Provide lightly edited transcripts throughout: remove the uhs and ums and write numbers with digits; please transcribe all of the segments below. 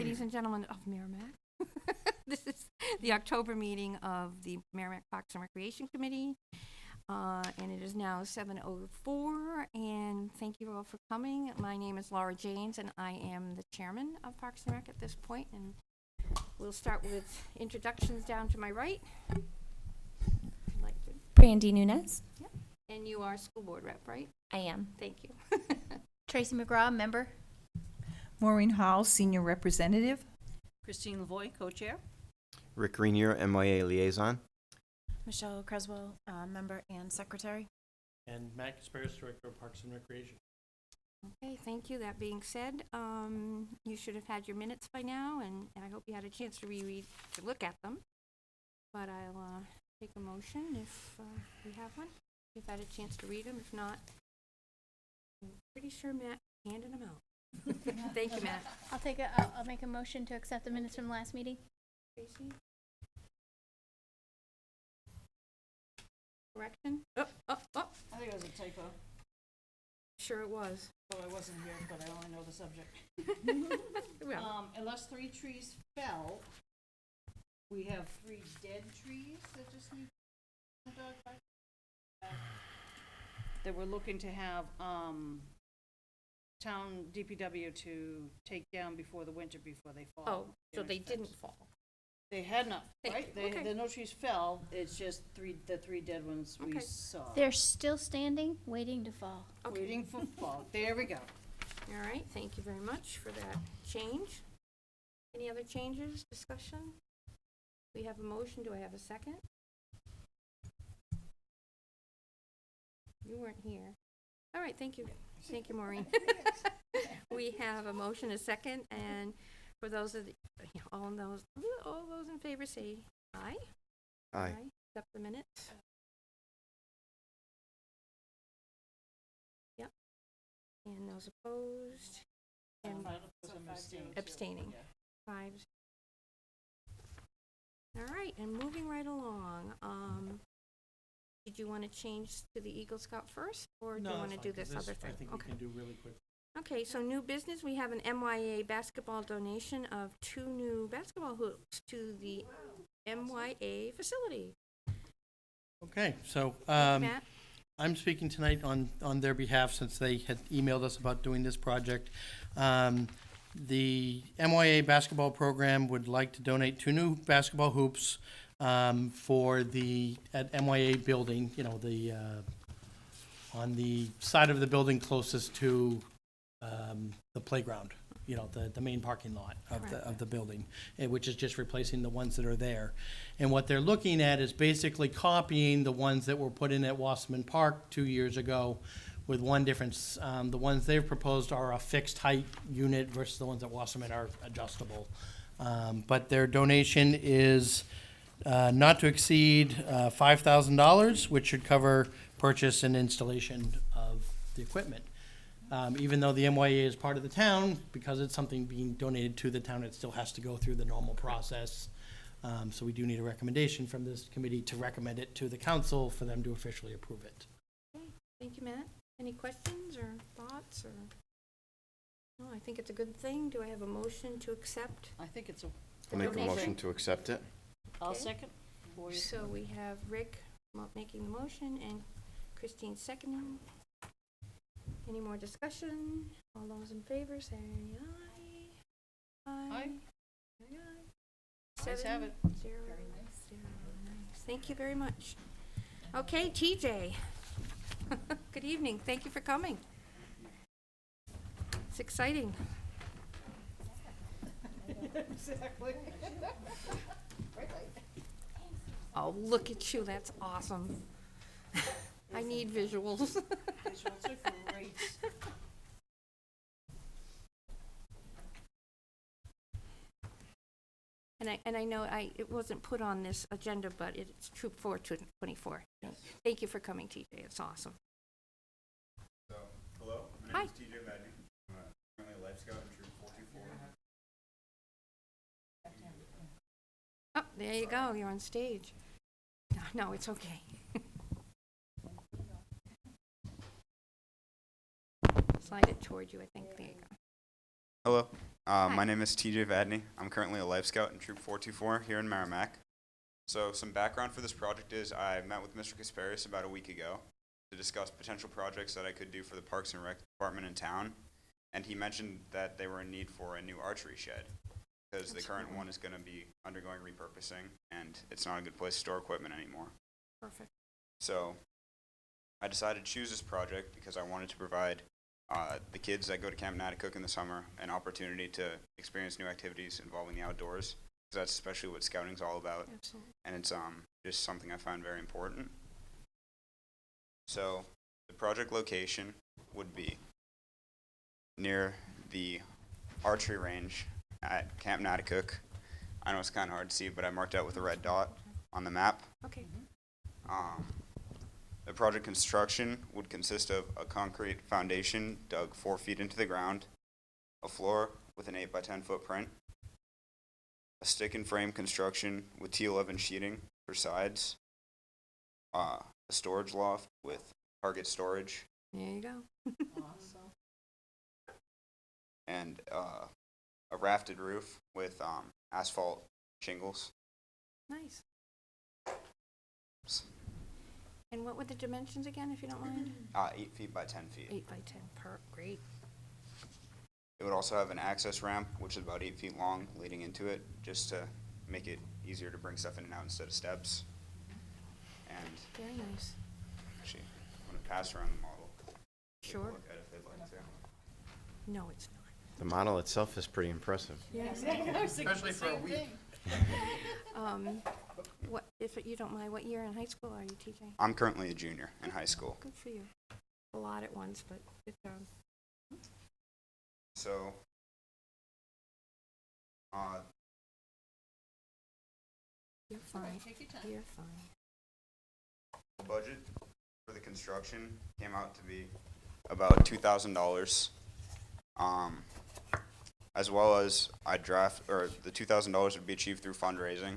ladies and gentlemen of Merrimack. This is the October meeting of the Merrimack Parks and Recreation Committee. And it is now 7:04, and thank you all for coming. My name is Laura Janes, and I am the chairman of Parks and Rec at this point, and we'll start with introductions down to my right. If you'd like to. Brandy Nunez. Yep. And you are school board rep, right? I am. Thank you. Tracy McGraw, member. Maureen Hall, Senior Representative. Christine Lavoie, co-chair. Rick Renier, MYA Liaison. Michelle Creswell, member and secretary. And Matt Kasparis, Director of Parks and Recreation. Okay, thank you. That being said, you should have had your minutes by now, and I hope you had a chance to look at them. But I'll take a motion if we have one. You've had a chance to read them. If not, I'm pretty sure Matt handed them out. Thank you, Matt. I'll make a motion to accept the minutes from the last meeting. Tracy? Correction? Oh. I think it was a typo. Sure it was. So I wasn't here, but I only know the subject. Well, Unless 3 trees fell, we have 3 dead trees that just need dog by. That we're looking to have town DPW to take down before the winter, before they fall. oh, so they didn't fall. They had not, They- right? okay. No trees fell. It's just the 3 dead ones we Okay. saw. They're still standing, waiting to fall. Okay. Waiting for fall. There we go. All right, thank you very much for that change. Any other changes, discussion? We have a motion, do I have a second? You weren't here. All right, thank you. Thank you, Maureen. We have a motion, a second, and for those of the, all those in favor say aye. Aye. Accept the minutes. Yep. And those opposed? And abstaining. 5. All right, and moving right along, did you want to change to the Eagle Scout first, or do you want to do this other thing? I think Okay. we can do really quick. Okay, so new business, we have an MYA basketball donation of 2 new basketball hoops to the MYA facility. Okay, so Matt? I'm speaking tonight on their behalf since they had emailed us about doing this project. The MYA basketball program would like to donate 2 new basketball hoops for the at MYA building, you know, the on the side of the building closest to the playground, you know, the main parking lot of the building, which is just replacing the ones that are there. And what they're looking at is basically copying the ones that were put in at Wasserman Park 2 years ago, with one difference. The ones they've proposed are a fixed height unit versus the ones at Wasserman are adjustable. But their donation is not to exceed $5,000, which should cover purchase and installation of the equipment. Even though the MYA is part of the town, because it's something being donated to the town, it still has to go through the normal process. So we do need a recommendation from this committee to recommend it to the council for them to officially approve it. Okay, thank you, Matt. Any questions or thoughts, or? No, I think it's a good thing. Do I have a motion to accept? I think it's a. I'll make a Donation. motion to accept it. I'll Okay. second. So we have Rick making the motion and Christine seconding. Any more discussion? All those in favor say aye. Aye. Aye. Ayes have it. 7-0. Nice. Thank you very much. Okay, TJ. Good evening. Thank you for coming. It's exciting. Exactly. Oh, look at you. That's awesome. I need visuals. Visuals are great. And I know it wasn't put on this agenda, but it's Troop 424. Thank you for coming, TJ. It's awesome. So, hello, my Hi. name is TJ Madden. I'm currently a Life Scout in Troop 424. Oh, there you go. You're on stage. No, it's okay. Slide it toward you, I think. There you go. Hello, My name is TJ Vadney. I'm currently a Life Scout in Troop 424 here in Merrimack. So some background for this project is I met with Mr. Kasparius about a week ago to discuss potential projects that I could do for the Parks and Rec Department in town. And he mentioned that they were in need for a new archery shed because the current one is going to be undergoing repurposing and it's not a good place to store equipment anymore. Perfect. So I decided to choose this project because I wanted to provide the kids that go to Camp Natticook in the summer an opportunity to experience new activities involving the outdoors. Because that's especially what scouting's all about. Absolutely. And it's just something I find very important. So the project location would be near the archery range at Camp Natticook. I know it's kind of hard to see, but I marked out with a red dot on the map. Okay. The project construction would consist of a concrete foundation dug 4 feet into the ground, a floor with an 8 by 10 footprint, a stick and frame construction with T11 sheeting for sides, a storage loft with target storage, There you go. Awesome. and a rafted roof with asphalt shingles. Nice. And what were the dimensions again, if you don't mind? 8 feet by 10 feet. 8 by 10. Great. It would also have an access ramp, which is about 8 feet long, leading into it, just to make it easier to bring stuff in and out instead of steps. And Very nice. actually, I'm going to pass around the model. Take a Sure. look at it if they'd like to. No, it's not. The model itself is pretty impressive. Especially for a week. What, if you don't mind, what year in high school are you, TJ? I'm currently a junior in high school. Good for you. A lot at once, but good job. So, You're fine. Take your time. You're fine. the budget for the construction came out to be about $2,000. As well as the $2,000 would be achieved through fundraising.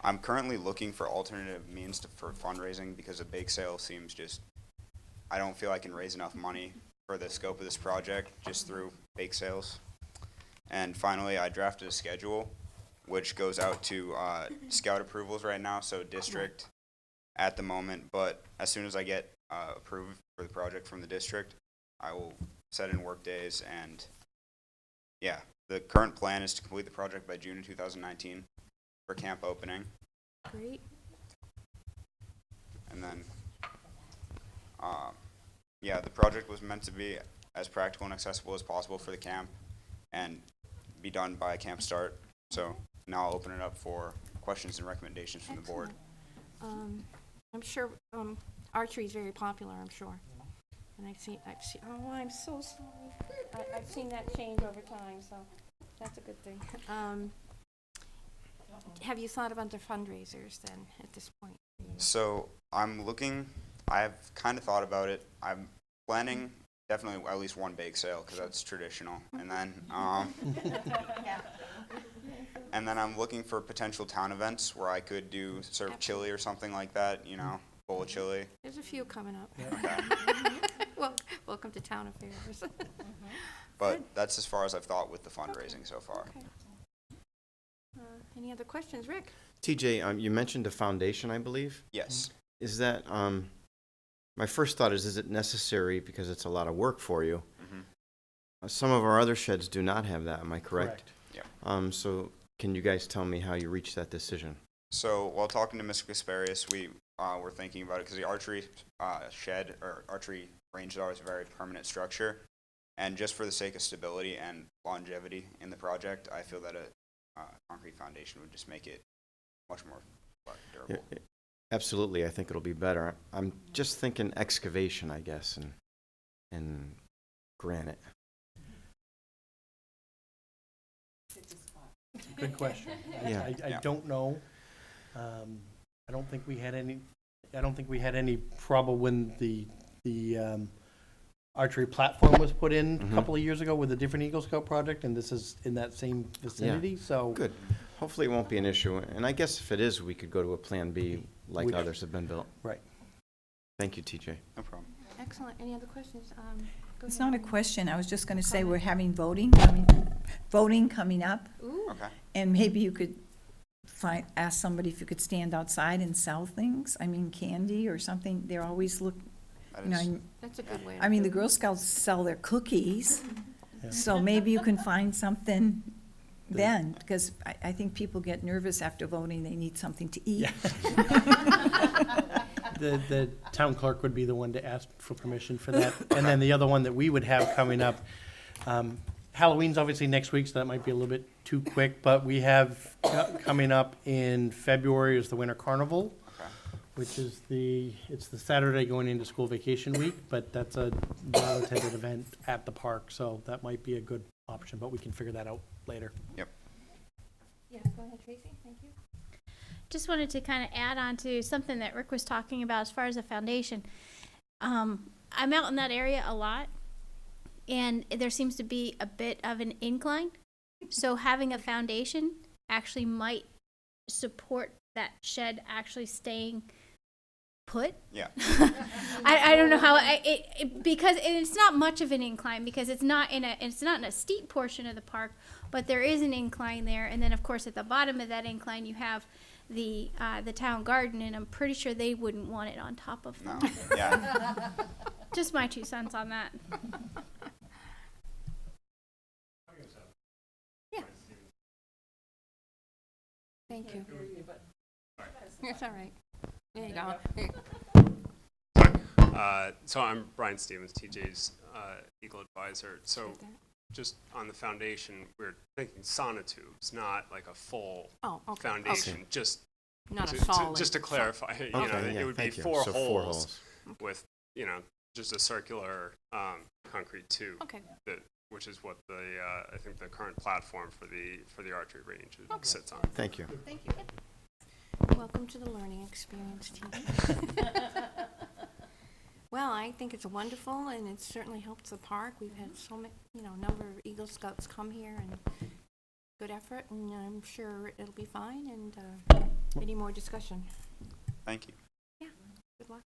I'm currently looking for alternative means for fundraising because a bake sale seems I don't feel I can raise enough money for the scope of this project just through bake sales. And finally, I drafted a schedule which goes out to scout approvals right now, so district at the moment, but as soon as I get approved for the project from the district, I will set in work days, and yeah, the current plan is to complete the project by June of 2019 for camp opening, Great. and then yeah, the project was meant to be as practical and accessible as possible for the camp and be done by camp start. So now I'll open it up for questions and recommendations from the board. Excellent. I'm sure archery is very popular, I'm sure. And I've seen, oh, I'm so sorry. I've seen that change over time, so that's a good thing. Have you thought about the fundraisers then at this point? So I've kind of thought about it. I'm planning definitely at least one bake sale because that's traditional. And then, and then I'm looking for potential town events where I could serve chili or something like that, bowl of chili. There's a few coming up. Okay. Well, welcome to Town Affairs. But that's as far as I've thought with the fundraising so far. Okay. Any other questions, Rick? TJ, you mentioned a foundation, I believe. Yes. Is that, my first thought is it necessary because it's a lot of work for you? Mhm. Some of our other sheds do not have that, am I correct? Yeah. So can you guys tell me how you reached that decision? So while talking to Mr. Kasparius, we were thinking about it because the archery shed or archery range is always a very permanent structure. And just for the sake of stability and longevity in the project, I feel that a concrete foundation would just make it much more durable. Yeah, absolutely, I think it'll be better. I'm just thinking excavation, I guess, and granite. Good question. Yeah. I Yeah. don't know. I don't think we had any trouble when the archery platform was put in a Mhm. couple of years ago with a different Eagle Scout project, and this is in that same vicinity, so. Good. Hopefully it won't be an issue, and I guess if it is, we could go to a Plan B like Which- others have been built. Right. Thank you, TJ. No problem. Excellent. Any other questions? It's not a question. I was just gonna say, Comment. we're having voting coming up, Ooh, Okay. and maybe you could ask somebody if you could stand outside and sell things. I mean, candy or something. They're always That you know, is- that's a good way. I mean, the Girl Scouts sell their cookies, Yeah. so maybe you can find something then, because I think people get nervous after voting. They need something to eat. The town clerk would be the one to ask for permission for that. And then the other one that we would have coming up, Halloween's obviously next week, so that might be a little bit too quick, but we have coming up in February is the Winter Carnival, Okay. which is it's the Saturday going into school vacation week, but that's a well-attended event at the park, so that might be a good option, but we can figure that out later. Yeah, go ahead, Tracy, thank you. Just wanted to kind of add on to something that Rick was talking about as far as the foundation. I'm out in that area a lot, and there seems to be a bit of an incline. So having a foundation actually might support that shed actually staying put. Yeah. I don't know how because it's not much of an incline because it's not in a steep portion of the park, but there is an incline there, and then of course at the bottom of that incline you have the town garden, and I'm pretty sure they wouldn't want it on top of No. them. Yeah. Just my 2 cents on that. Thank you. It's all right. There you go. Here. So I'm Brian Stevens, TJ's Eagle Advisor. So just on the foundation, we're thinking sonotubes, not like a full Oh, okay. foundation. Okay. Just Not a to, solid. just to clarify, you know, Okay, yeah, it would be thank you. 4 So holes with, you know, just a circular concrete tube, Okay, which is what the I think the current platform for the archery range sits on. Thank you. Thank you. welcome to the learning experience, team. Well, I think it's wonderful, and it certainly helps the park. We've had so many, number of Eagle Scouts come here, and good effort, and I'm sure it'll be fine, and any more discussion? Thank you. Good luck.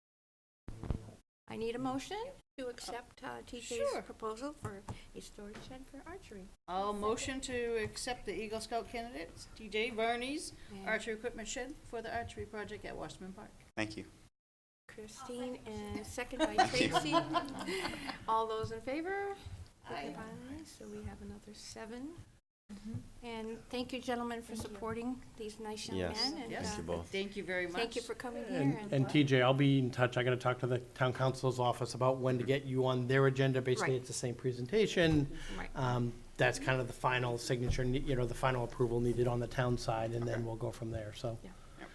I need a motion to accept TJ's Sure. proposal for a storage shed for archery. I'll motion to accept the Eagle Scout candidates, TJ Varney's And archery equipment shed for the archery project at Washburn Park. Thank you. Christine, and second by Thank you. Tracy. All those in favor? Aye. So we have another 7. And thank you, gentlemen, for supporting these nice young Yes. men. And, Yes. Thank you both. Thank you very much. thank you for coming here. And TJ, I'll be in touch. I gotta talk to the town council's office about when to get you on their agenda. Basically, Right. it's the same presentation. Right. That's kind of the final signature, the final approval needed on the town side, and then we'll go from there, so. Yep.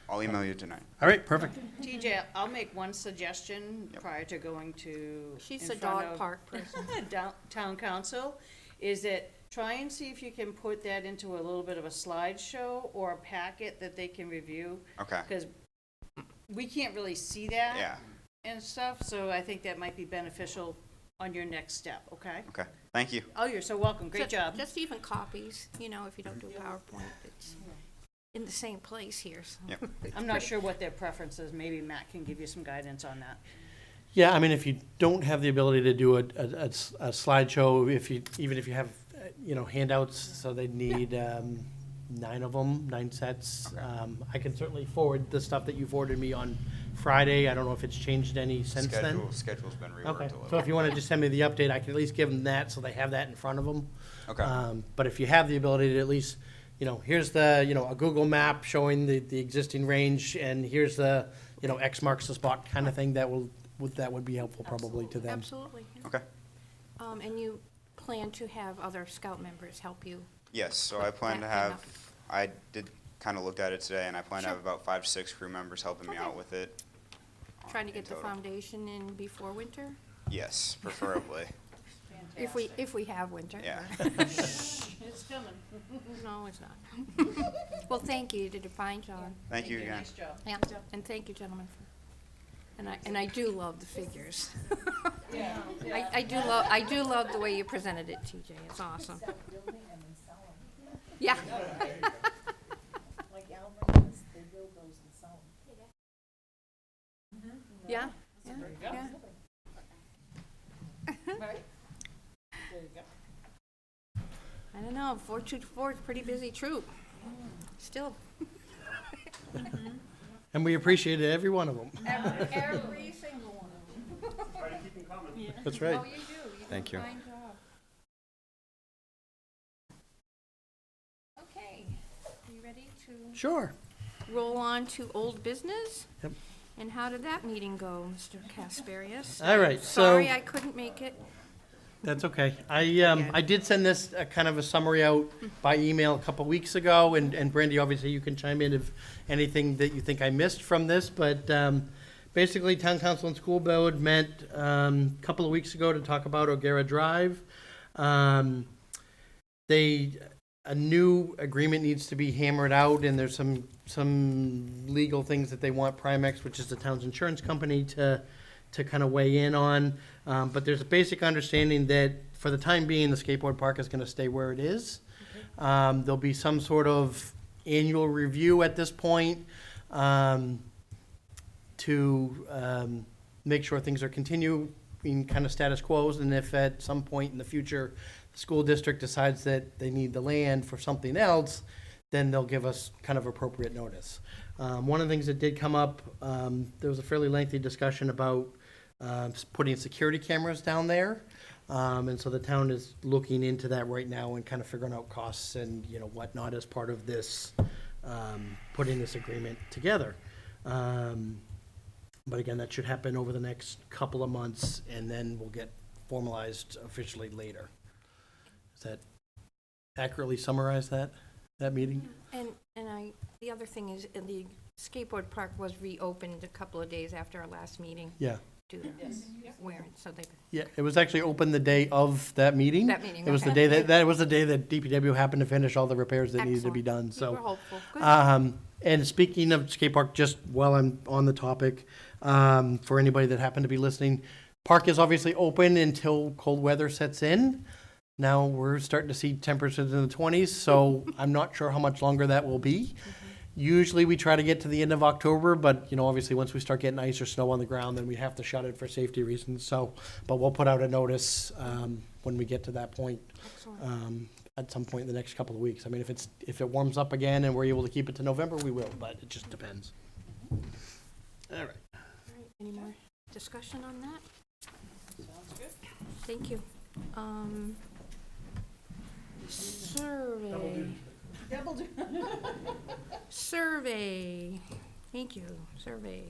I'll email you tonight. All right, perfect. TJ, I'll make one suggestion Yep. prior to going to. She's in a front dog of park person. Town council, is that try and see if you can put that into a little bit of a slideshow or a packet that they can review. Okay. Because we can't really see that. Yeah. And stuff, so I think that might be beneficial on your next step, okay? Okay. Thank you. Oh, you're so welcome, great Ju- job. Just even copies, if you don't do PowerPoint, it's in the same place here, so. Yep. I'm not sure what their preference is, maybe Matt can give you some guidance on that. Yeah, I mean, if you don't have the ability to do a slideshow, even if you have, handouts, so they'd need 9 of them, 9 sets. I can certainly forward the stuff that you forwarded me on Friday. I don't know if it's changed any since then. Schedule's been reworked Okay, a little. so if you want to just send me the update, I can at least give them that, so they have that in front of them. Okay. But if you have the ability to at least, here's the, a Google map showing the existing range, and here's the, X marks the spot kind of thing, that would be helpful probably to them. Absolutely. yeah. Okay. And you plan to have other scout members help you? Yes, so I plan to That have, came up. I did kind of looked at it today, and I plan to have Sure. about 5 to 6 crew members helping me Okay. out with it. Trying to in get the total. foundation in before winter? Yes, preferably. If we have winter. Yeah. It's coming. No, it's not. Well, thank you, you did a fine job. Thank you again. Nice job. Yeah, and thank you, gentlemen, for, and I do love the figures. I do love the way you presented it, TJ, it's awesome. Yeah. Yeah, yeah, yeah. know, 424 is a pretty busy troop. Still, And we appreciated every one of them. every single one of them. Try to keep them coming. That's right. Oh, you do. You Thank do a you. fine job. Okay, you ready to Sure. roll on to old business? Yep. And how did that meeting go, Mr. Casparius? All right, so. Sorry I couldn't make it. That's okay. I did send this kind of a summary out by email a couple weeks ago, and Brandy, obviously you can chime in if anything that you think I missed from this, but basically, Town Council and School Board met a couple of weeks ago to talk about O'Gara Drive. A new agreement needs to be hammered out, and there's some legal things that they want Primex, which is the town's insurance company, to kind of weigh in on. But there's a basic understanding that for the time being, the skateboard park is going to stay where it is. There'll be some sort of annual review at this point to make sure things are continuing kind of status quo. And if at some point in the future, the school district decides that they need the land for something else, then they'll give us kind of appropriate notice. One of the things that did come up, there was a fairly lengthy discussion about putting security cameras down there. And so the town is looking into that right now and kind of figuring out costs and, whatnot as part of this, putting this agreement together. But again, that should happen over the next couple of months, and then we'll get formalized officially later. Does that accurately summarize that meeting? And the other thing is, the skateboard park was reopened a couple of days after our last meeting. Yeah. To wear it, so they, Yeah, it was actually open the day of that meeting. that meeting. It was the okay. day that was the day that DPW happened to finish all the repairs that needed to be Excellent. done, so. We were hopeful. Good. And speaking of skate park, just while I'm on the topic, for anybody that happened to be listening, park is obviously open until cold weather sets in. Now we're starting to see temperatures in the 20s, so I'm not sure how much longer that will be. Usually we try to get to the end of October, but obviously once we start getting ice or snow on the ground, then we have to shut it for safety reasons. So, but we'll put out a notice when we get to that point. Excellent. At some point in the next couple of weeks. I mean, if it warms up again and we're able to keep it to November, we will, but it just depends. All right. All right, any more discussion on that? Sounds good. Thank you. Survey. Survey. Thank you, survey.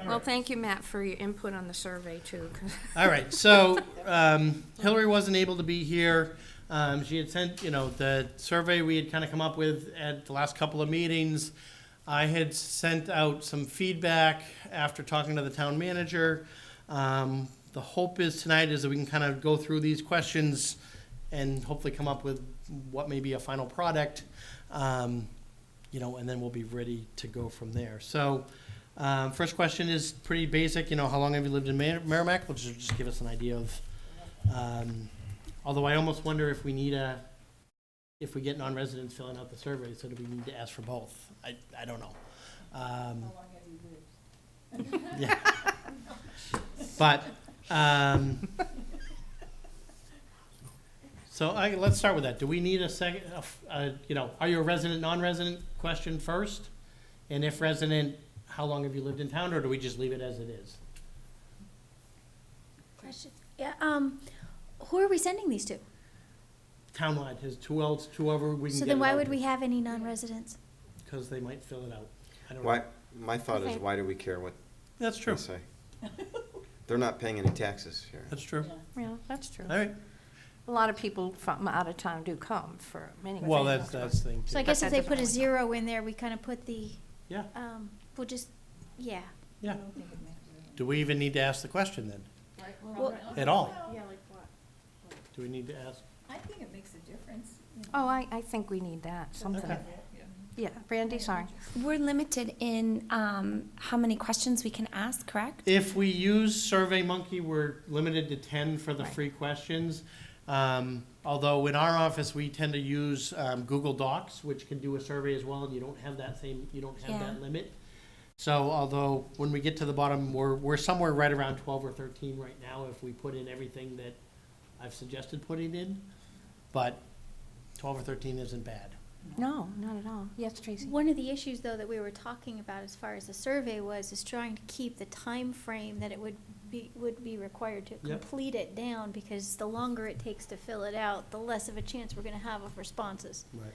Well, thank you, Matt, for your input on the survey, too. 'Cause All right, so Hillary wasn't able to be here. She had sent, the survey we had kind of come up with at the last couple of meetings. I had sent out some feedback after talking to the town manager. The hope is tonight is that we can kind of go through these questions and hopefully come up with what may be a final product, and then we'll be ready to go from there. So, first question is pretty basic. How long have you lived in Merrimack? Which will just give us an idea of. Although I almost wonder if we need if we get non-residents filling out the survey, so do we need to ask for both? I don't know. How long have you lived? Yeah. But, so let's start with that. Do we need a second, are you a resident, non-resident question first? And if resident, how long have you lived in town, or do we just leave it as it is? Question. Yeah, who are we sending these to? Townwide, whoever we can So get then it why out would to. we have any non-residents? Because they might fill it out. I don't know. Why, my thought is, Okay. why do we care what That's they true. say? They're not paying any taxes here. That's true. Yeah, that's true. All right. A lot of people from out of town do come for many Well, things. that's the thing. So I too. guess that if they doesn't put a really- 0 in there, we kind of put the, Yeah, we'll just, yeah. yeah. Do we even need to ask the question then? Well, At all? Do we need to ask? I think it makes a difference. Oh, I think we need that, something. Okay. Yeah, Brandy, sorry. We're limited in how many questions we can ask, correct? If we use SurveyMonkey, we're limited to 10 for the Right. free questions. Although in our office, we tend to use Google Docs, which can do a survey as well, and you don't have that Yeah. limit. So although when we get to the bottom, we're somewhere right around 12 or 13 right now if we put in everything that I've suggested putting in. But 12 or 13 isn't bad. No, not at all. Yes, Tracy? One of the issues, though, that we were talking about as far as the survey is trying to keep the time frame that it would be required to Yep. complete it down, because the longer it takes to fill it out, the less of a chance we're gonna have of responses. Right.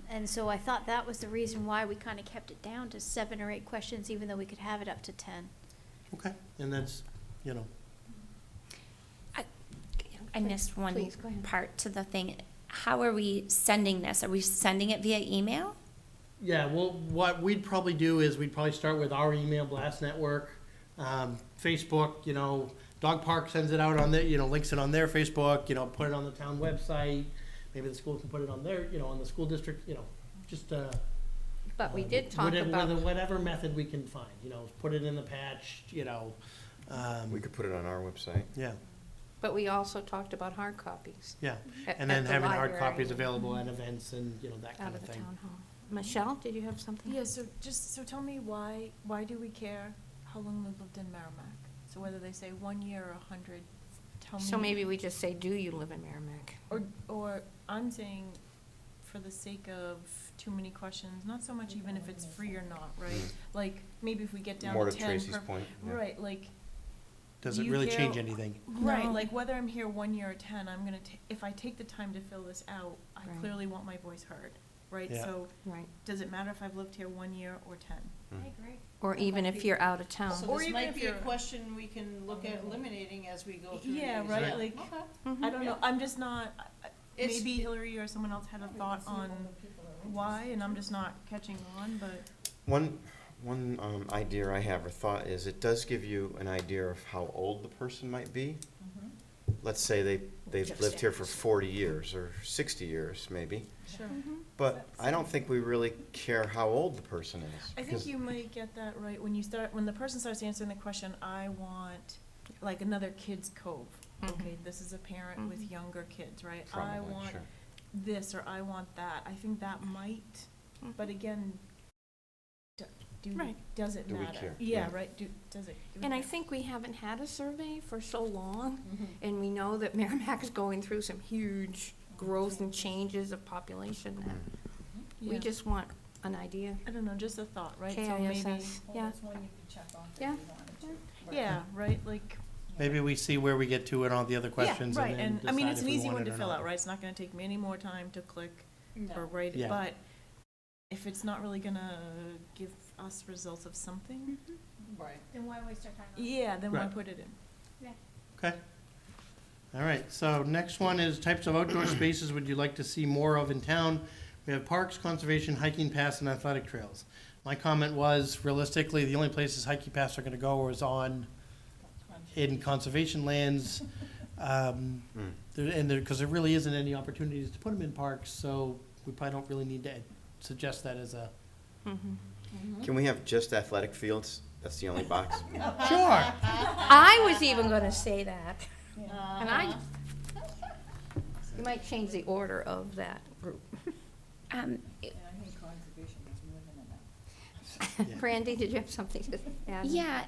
And so I thought that was the reason why we kind of kept it down to 7 or 8 questions, even though we could have it up to 10. Okay, and that's, you know, I missed one Please, go ahead. part to the thing. How are we sending this? Are we sending it via email? yeah, well, what we'd probably do is we'd probably start with our email blast network, Facebook, you know, Dog Park sends it out on their, you know, links it on their Facebook, you know, put it on the town website. Maybe the school can put it on their, you know, on the school district, you know, just, But we did talk whatever, about, whatever method we can find, you know, put it in the patch, you know. We could put it on our website. Yeah, but we also talked about hard copies. yeah. at- And at then the having hard library copies and available at events and, you know, that kind Out of of the thing. town hall. Michelle, did you have something? Yeah, so tell me why do we care how long we've lived in Merrimack? So whether they say 1 year or 100, tell me. So maybe we just say, do you live in Merrimack? Or I'm saying, for the sake of too many questions, not so much even if it's free or not, right? Like, maybe if we get down More to to 10 Tracy's per- point. yeah. Right, like, Does Do it you really care- change anything? right, No. like whether I'm here 1 year or 10, I'm gonna if I take the time to fill this out, I Right. clearly want my voice heard, right? Yeah. So, Right. does it matter if I've lived here 1 year or 10? Mm. I agree. Or even if you're out of town. So Or this even might if be a you're- question we can look at eliminating as we go through Yeah, these. right, Right. like, Okay. Mhm. I don't know, I'm just not, It's- maybe Hillary or someone else had a thought on why, and I'm just not catching on, but. One idea I have or thought is it does give you an idea of how old the person might be. Let's say they've lived here for 40 years or 60 years maybe. Sure. But I don't think we really care how old the person is. I think because- you might get that right when the person starts answering the question, I want, like, another Kids Cove. Okay, this is a parent with younger kids, right? I Probably, want sure. this, or I want that. I think that might, but again, Right. does it Do we matter? care? Yeah, Yeah. right, does it? do we And I care? think we haven't had a survey for so long, and we know that Merrimack is going through some huge growth and changes of population. that We Yeah. just want an idea. I don't know, just a thought, right? So maybe, KISS, yeah. Yeah. yeah, right, like. Maybe we see where we get to and all the other questions Yeah, and right, then and I mean, decide it's if an we easy want one it to or fill not. out, right? It's not gonna take me any more time to click or write Yeah. it, but if it's not really gonna give us results of something, Then why waste our time on it? yeah, then why Right. put it in? Okay. All right, so next one is types of outdoor spaces would you like to see more of in town? We have parks, conservation, hiking paths, and athletic trails. My comment was realistically, the only places hiking paths are gonna go is in conservation lands. Because there really isn't any opportunities to put them in parks, so we probably don't really need to suggest that as a. Can we have just athletic fields? That's the only box. Sure. I was even gonna say that. And you might change the order of that group. Brandy, did you have something to add? Yeah,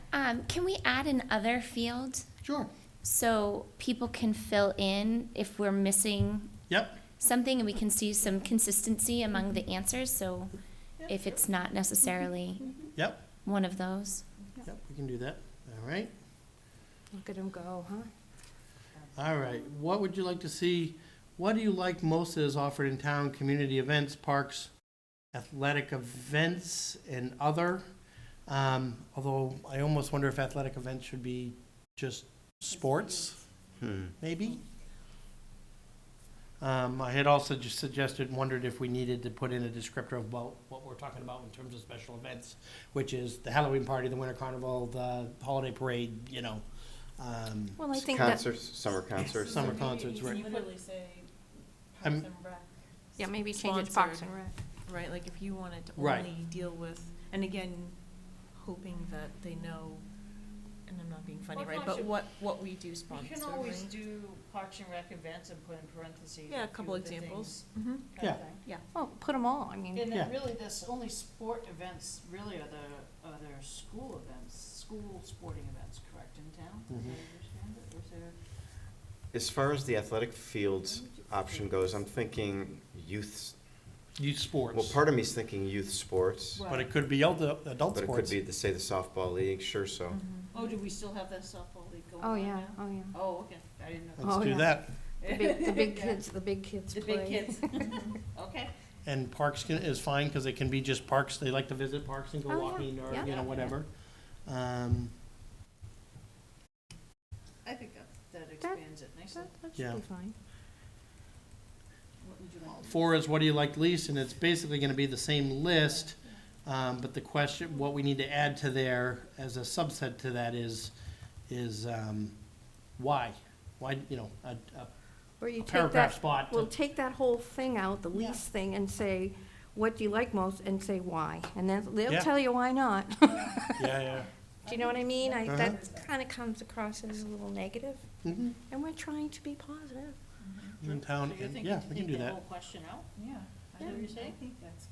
can we add an other field Sure. so people can fill in if we're missing Yep. something and we can see some consistency among the answers? So if it's not necessarily Yep. one of those. Yep, we can do that. All right. Look at them go, huh? All right. What would you like to see? What do you like most that is offered in town? Community events, parks, athletic events, and other. Although I almost wonder if athletic events should be just sports, maybe. I had also just suggested, wondered if we needed to put in a descriptor about what we're talking about in terms of special events, which is the Halloween party, the winter carnival, the holiday parade, you know. Well, I think that, Concerts, summer concerts. Summer concerts, Can right. you literally say I'm- Parks and Rec, yeah, maybe change it to Parks and Sponsored. Rec. right? Like if you wanted to Right. only deal with, and again, hoping that they know and I'm not being funny, Well, right, but function- what we do You sponsor, can always right? do Parks and Rec events and put in parentheses. Yeah, a few couple of the examples. things, Mm-hmm. kind of Yeah. thing. Well, put them all, I mean, And Yeah. then really, there's only sport events, really, are the school events, school sporting events, correct, in town? Did I understand it? Was there? As far as the athletic fields option goes, I'm thinking youth, Youth sports. well, part of me's thinking youth sports, But it could be adult but it could sports. be, say, the softball league, sure, so. Oh, do we still have that softball league going oh, on yeah, now? oh, yeah. Oh, okay, I didn't know. Let's Oh, do yeah. that. The big kids, the big kids The play. big kids. Okay. And parks is fine, because it can be just parks, they like to visit parks and go Oh, yeah. walking, or, Yeah. you know, whatever. I think that expands it nicely. That Yeah. should be fine. What would you like? 4 is what do you like least, and it's basically gonna be the same list, but the question, what we need to add to there as a subset to that is why? Why, you know, a Or you take paragraph that, spot. well, take that whole thing out, the least thing, and say, what do you like most, and say why, and then they'll Yeah. tell you why not. Yeah. Do you know what I mean? Uh-huh. That kind of comes across as a little negative, Mm-hmm. and we're trying to be positive. In town, So you're and, thinking yeah, to we can take do that that. whole question out? Yeah. Is that what you're saying? think that's.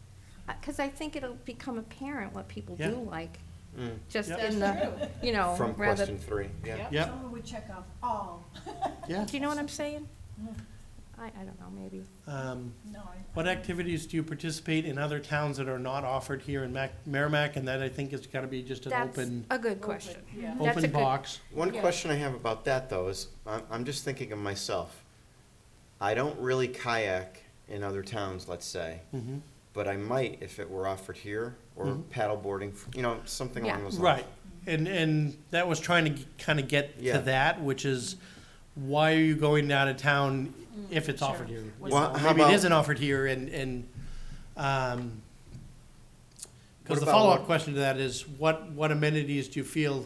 Because I think it'll become apparent what people Yeah. do like, Mm. just Yep. in the, you know, From rather, question 3, yeah. Yep. Yep, Someone would check off all. yeah. do you know what I'm saying? I don't know, maybe. No, What activities do you participate in other towns that are not offered here in Merrimack? And that, I think, is gotta be just an That's open, a good question. Yeah. That's a open good- box. One Yeah. question I have about that, though, is I'm just thinking of myself. I don't really kayak in other towns, let's say, Mhm. but I might if it were offered here, or Mhm. paddleboarding, you know, something along Yeah. those lines. Right, and that was trying to kind of get Yeah. to that, which is, why are you going out of town if it's offered here? Well, how Maybe it about- isn't offered here, and, What because the about follow-up what- question to that is, what amenities do you feel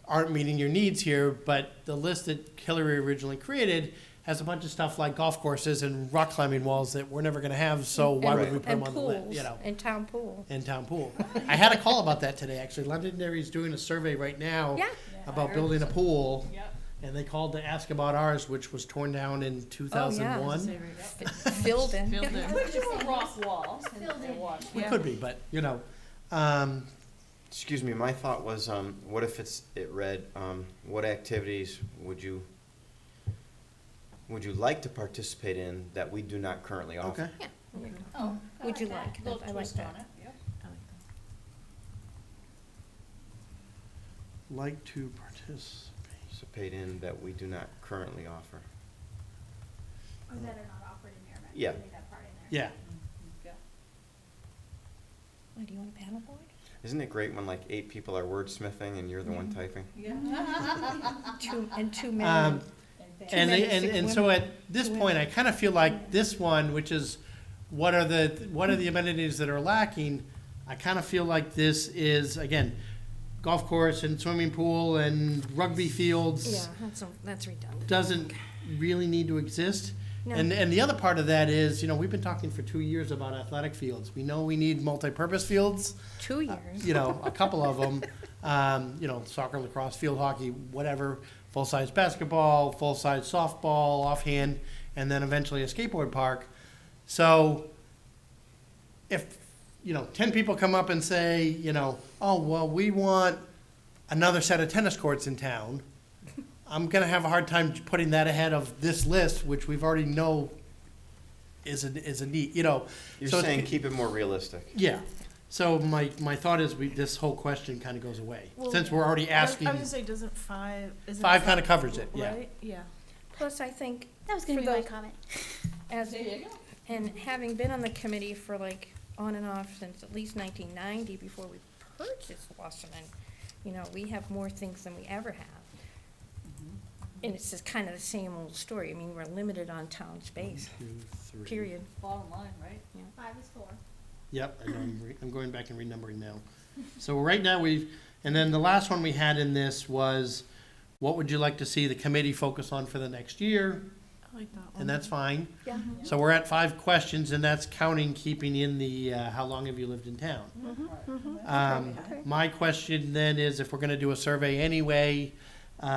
aren't meeting your needs here? But the list that Hillary originally created has a bunch of stuff like golf courses and rock climbing walls that we're never gonna have, so why would we put them And on the list, pools, you know? and town pool. And town pool. I had a call about that today, actually. Londonderry's doing a survey right now Yeah. about building a pool, Yep. and they called to ask about ours, which was torn down in 2001. Filled in. Filled in. Could do a rock wall and watch. We could be, but, you know, Excuse me, my thought was, what if it read, what activities would you like to participate in that we do not currently offer? okay. Yeah, there you go. Oh, Would you like? Little I like twist that. on it, yep. Like to participate. Participate in that we do not currently offer. Or that are not offered in Merrimack. Yeah. Leave that part in there. Yeah, Why, do you want a paddleboard? Isn't it great when like 8 people are wordsmithing and you're the one typing? Two men. and, men they- and six and so women. at this point, I kind of feel like this one, which is, what are the amenities that are lacking? I kind of feel like this is, again, golf course and swimming pool and rugby fields. Yeah, that's redundant. Doesn't really need to exist. No. And the other part of that is, you know, we've been talking for 2 years about athletic fields. We know we need multi-purpose fields, 2 years. you know, a couple of them. You know, soccer, lacrosse, field hockey, whatever, full-size basketball, full-size softball, offhand, and then eventually a skateboard park. So if, you know, 10 people come up and say, you know, oh, well, we want another set of tennis courts in town, I'm gonna have a hard time putting that ahead of this list, which we've already know is a need, you know. You're So it's- saying keep it more realistic. Yeah, so my thought is this whole question kind of goes away, Well, since we're already asking. I was gonna say, doesn't five, isn't Five kinda covers it, yeah. Right, yeah. Plus, I think, That was gonna For be my those- comment. as, There you go. and having been on the committee for like on and off since at least 1990, before we purchased Wasserman, you know, we have more things than we ever have. And it's just kind of the same old story. I mean, we're limited on town space, 2, 3. period. Bottom line, right? 5 is 4. Yep, I know, I'm going back and renumbering now. So right now and then the last one we had in this was, what would you like to see the committee focus on for the next year? like that one. and that's fine. Yeah. So we're at 5 questions, and that's counting, keeping in the, how long have you lived in town? My question then is, if we're gonna do a survey anyway, Yeah.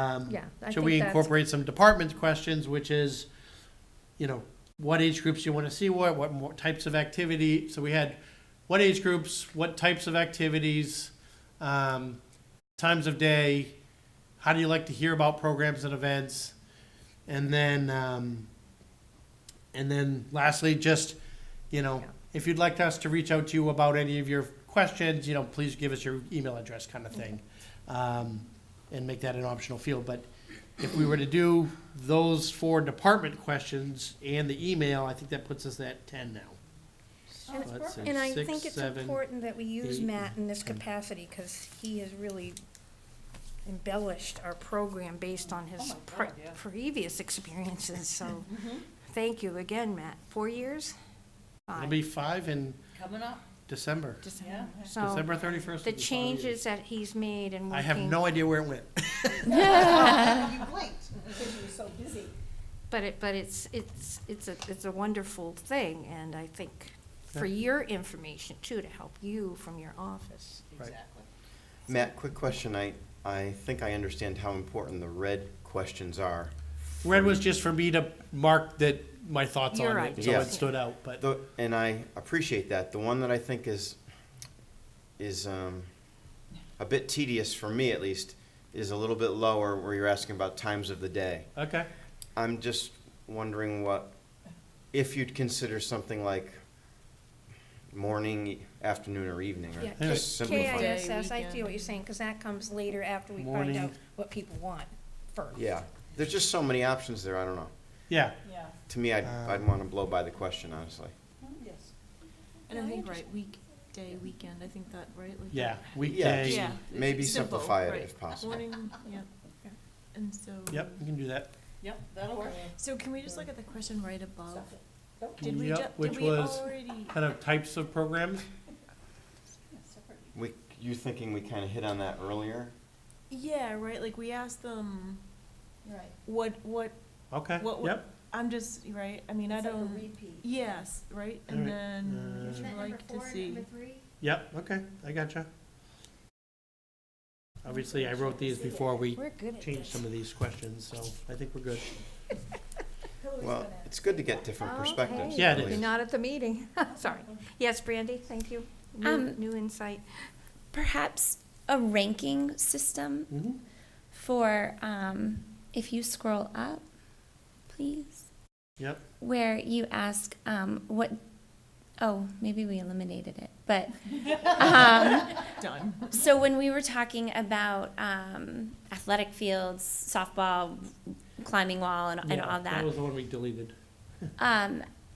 I should think we that's- incorporate some department questions, which is, you know, what age groups you wanna see, what more types of activity, so we had what age groups, what types of activities, times of day, how do you like to hear about programs and events? And then lastly, just, you know, Yeah. if you'd like us to reach out to you about any of your questions, you know, please give us your email address kind of thing. And make that an optional field. But if we were to do those 4 department questions and the email, I think that puts us at 10 now. And- So let's see, And I 6, think it's 7, important that we use 8, Matt in this 10. capacity, because he has really embellished our program based on his Oh my God, yeah. previous experiences, so thank you again, Matt. 4 years? It'll 5. be 5 in Coming up, December. December. yeah. So, December 31st. the will be 5 years. changes that he's made and I have working- no idea where it went. You blinked because you were so busy. But it's a wonderful thing, and I think for Yeah. your information too, to help you from your office. Right. Exactly. Matt, quick question. I think I understand how important the red questions are. Red was just for me to mark that my thoughts You're on right. it, so Yeah. it stood out, but. And I appreciate that. The one that I think is a bit tedious for me at least is a little bit lower, where you're asking about times of the day. Okay, I'm just wondering if you'd consider something like morning, afternoon, or evening, or Yeah, just simplify. Day, KISS, I see weekend. what you're saying, because that comes later after we find Morning. out what people want first. Yeah, there's just so many options there, I don't know. yeah, Yeah. To me, I'd want to blow by the question, honestly. Yes. And I think, right, weekday, weekend, I think that, right? Like yeah, that- weekday. Yeah. Maybe Simple, simplify it right. if possible. Morning, yeah. And so. Yep, we can do that. Yep, that'll work. So can we just look at the question right above? Did we Yep, which did we was already? kind of types of programs. You thinking we kind of hit on that earlier? Yeah, right, like we asked them, Right. what, Okay, What would- yep. I'm just, right, I mean, I don't. Yes, right, and Alright, then would you Isn't like to see? Yep, okay, I gotcha. Obviously, I wrote these before we We're good at changed this. some of these questions, so I think we're good. Well, it's good to get different perspectives. Yeah, it really. You're not at the meeting. Sorry. Yes, Brandy, thank you. New insight. Perhaps a ranking system Mhm. for, if you scroll up, please, Yep, where you ask, maybe we eliminated it, but, Done. so when we were talking about, athletic fields, softball, climbing wall and yeah, all that was the one we deleted.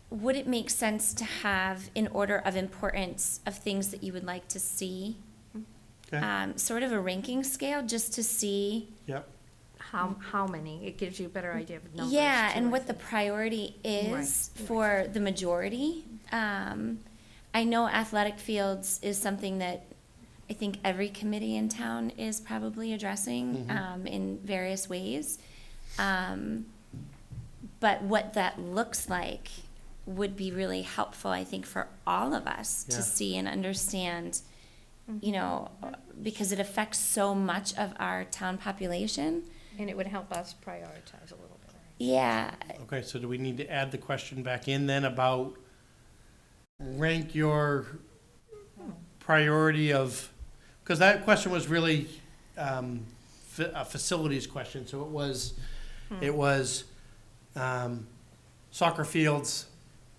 would it make sense to have in order of importance of things that you would like to see, Okay, sort of a ranking scale just to see, yep, How many? It gives you a better idea of numbers. yeah, too, and I what the think. priority is for the majority. I know athletic fields is something that I think every committee in town is probably addressing in various ways. But what that looks like would be really helpful, I think, for all of us Yeah. to see and understand, you know, because it affects so much of our town population. And it would help us prioritize a little bit. Yeah, okay, so do we need to add the question back in then about rank your priority of, because that question was really a facilities question, so it was soccer fields,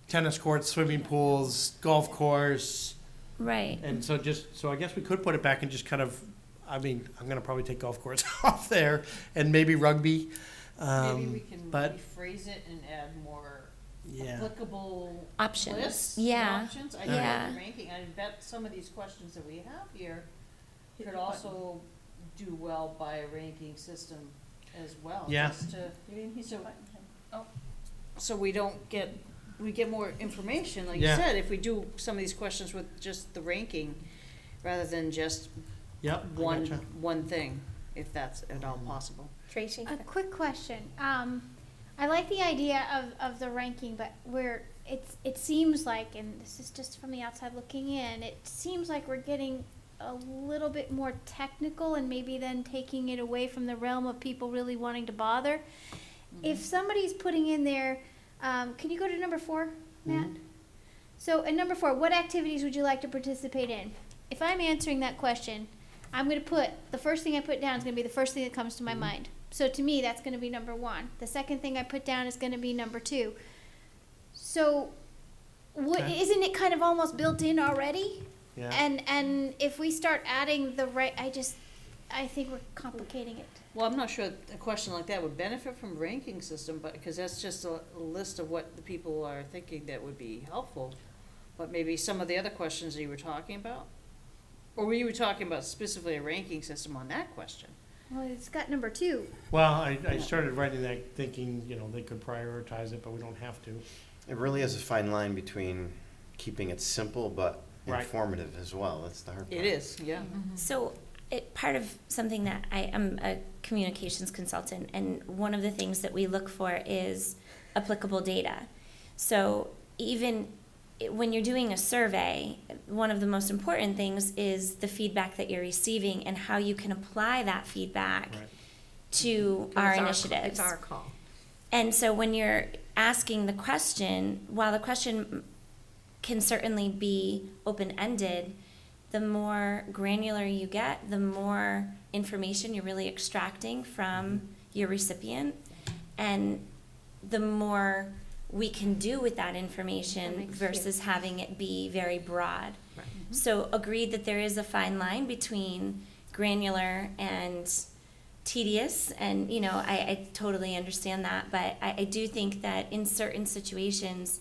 tennis courts, swimming pools, golf course, right. and so I guess we could put it back and just kind of, I mean, I'm gonna probably take golf course off there, and maybe rugby. Maybe we can but- rephrase it and add more Yeah, applicable Options. lists, Yeah. options. I Yeah. think ranking, I bet some of these questions that we have here could also do well by a ranking system as well. Yeah. Just to, so we get more information, like you Yeah. said, if we do some of these questions with just the ranking, rather than just yep, I one, gotcha. one thing, if that's at all possible. Tracy? A quick question. I like the idea of the ranking, but it seems like, and this is just from the outside looking in, it seems like we're getting a little bit more technical and maybe then taking it away from the realm of people really wanting to bother. If somebody's putting in there, can you go to number 4, Matt? So in number 4, what activities would you like to participate in? If I'm answering that question, I'm going to put, the first thing I put down is going to be the first thing that comes to my mind. So to me, that's going to be number 1. The second thing I put down is going to be number 2. So Okay. isn't it kind of almost built in already? Yeah. And if we start adding the right, I think we're complicating it. Well, I'm not sure a question like that would benefit from ranking system, but, because that's just a list of what the people are thinking that would be helpful. But maybe some of the other questions that you were talking about? Or were you talking about specifically a ranking system on that question? Well, it's got number 2. Well, I started writing that thinking, they could prioritize it, but we don't have to. It really is a fine line between keeping it simple but Right. informative as well. That's the hard part. It is, yeah. So part of something that I am a communications consultant, and one of the things that we look for is applicable data. So even when you're doing a survey, one of the most important things is the feedback that you're receiving and how you can apply that feedback Right. to our It's initiatives. It's our call. And so when you're asking the question, while the question can certainly be open-ended, the more granular you get, the more information you're really extracting from your recipient, and the more we can do with that That information makes versus having it be very broad. Right. So agreed that there is a fine line between granular and tedious, and I totally understand that, but I do think that in certain situations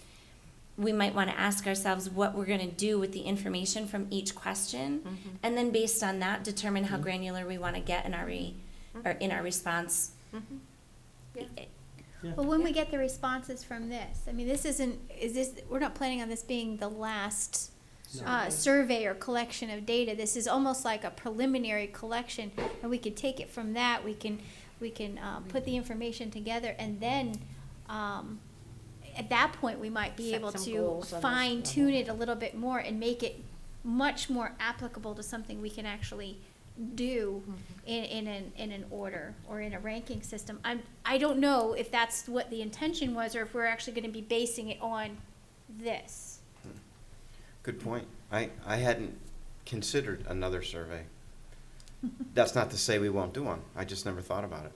we might want to ask ourselves what we're going to do with the information from each question, and then based on that determine how granular we want to get in our or in our response. But when we get the responses from this, I mean, we're not planning on this being the last survey or collection of data. This is almost like a preliminary collection, and we can take it from that. We can put the information together, and then at that point we might be Set able some to goals on this. fine tune it a little bit more and make it much more applicable to something we can actually do in an order or in a ranking system. I don't know if that's what the intention was, or if we're actually going to be basing it on this. Good point. I hadn't considered another survey. That's not to say we won't do one. I just never thought about it.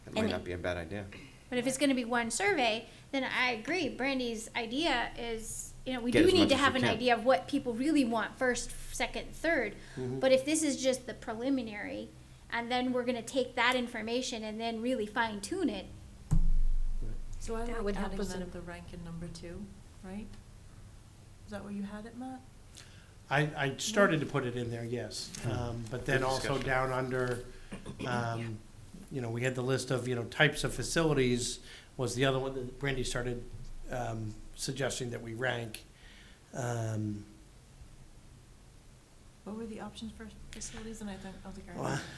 It might And- not be a bad idea. But if it's going to be one survey, then I agree. Brandy's idea is, we Get do as need much to as have you an can. idea of what people really want first, second, third. But if this is just the preliminary, and then we're going to take that information and then really fine tune it, So I That like would adding opposite then of- the rank in number 2, right? Is that where you had it, Matt? I started to put it in there, yes. But then Good also discussion. down under, we had the list of, types of facilities was the other one that Brandy started suggesting that we rank. What were the options for facilities? And I think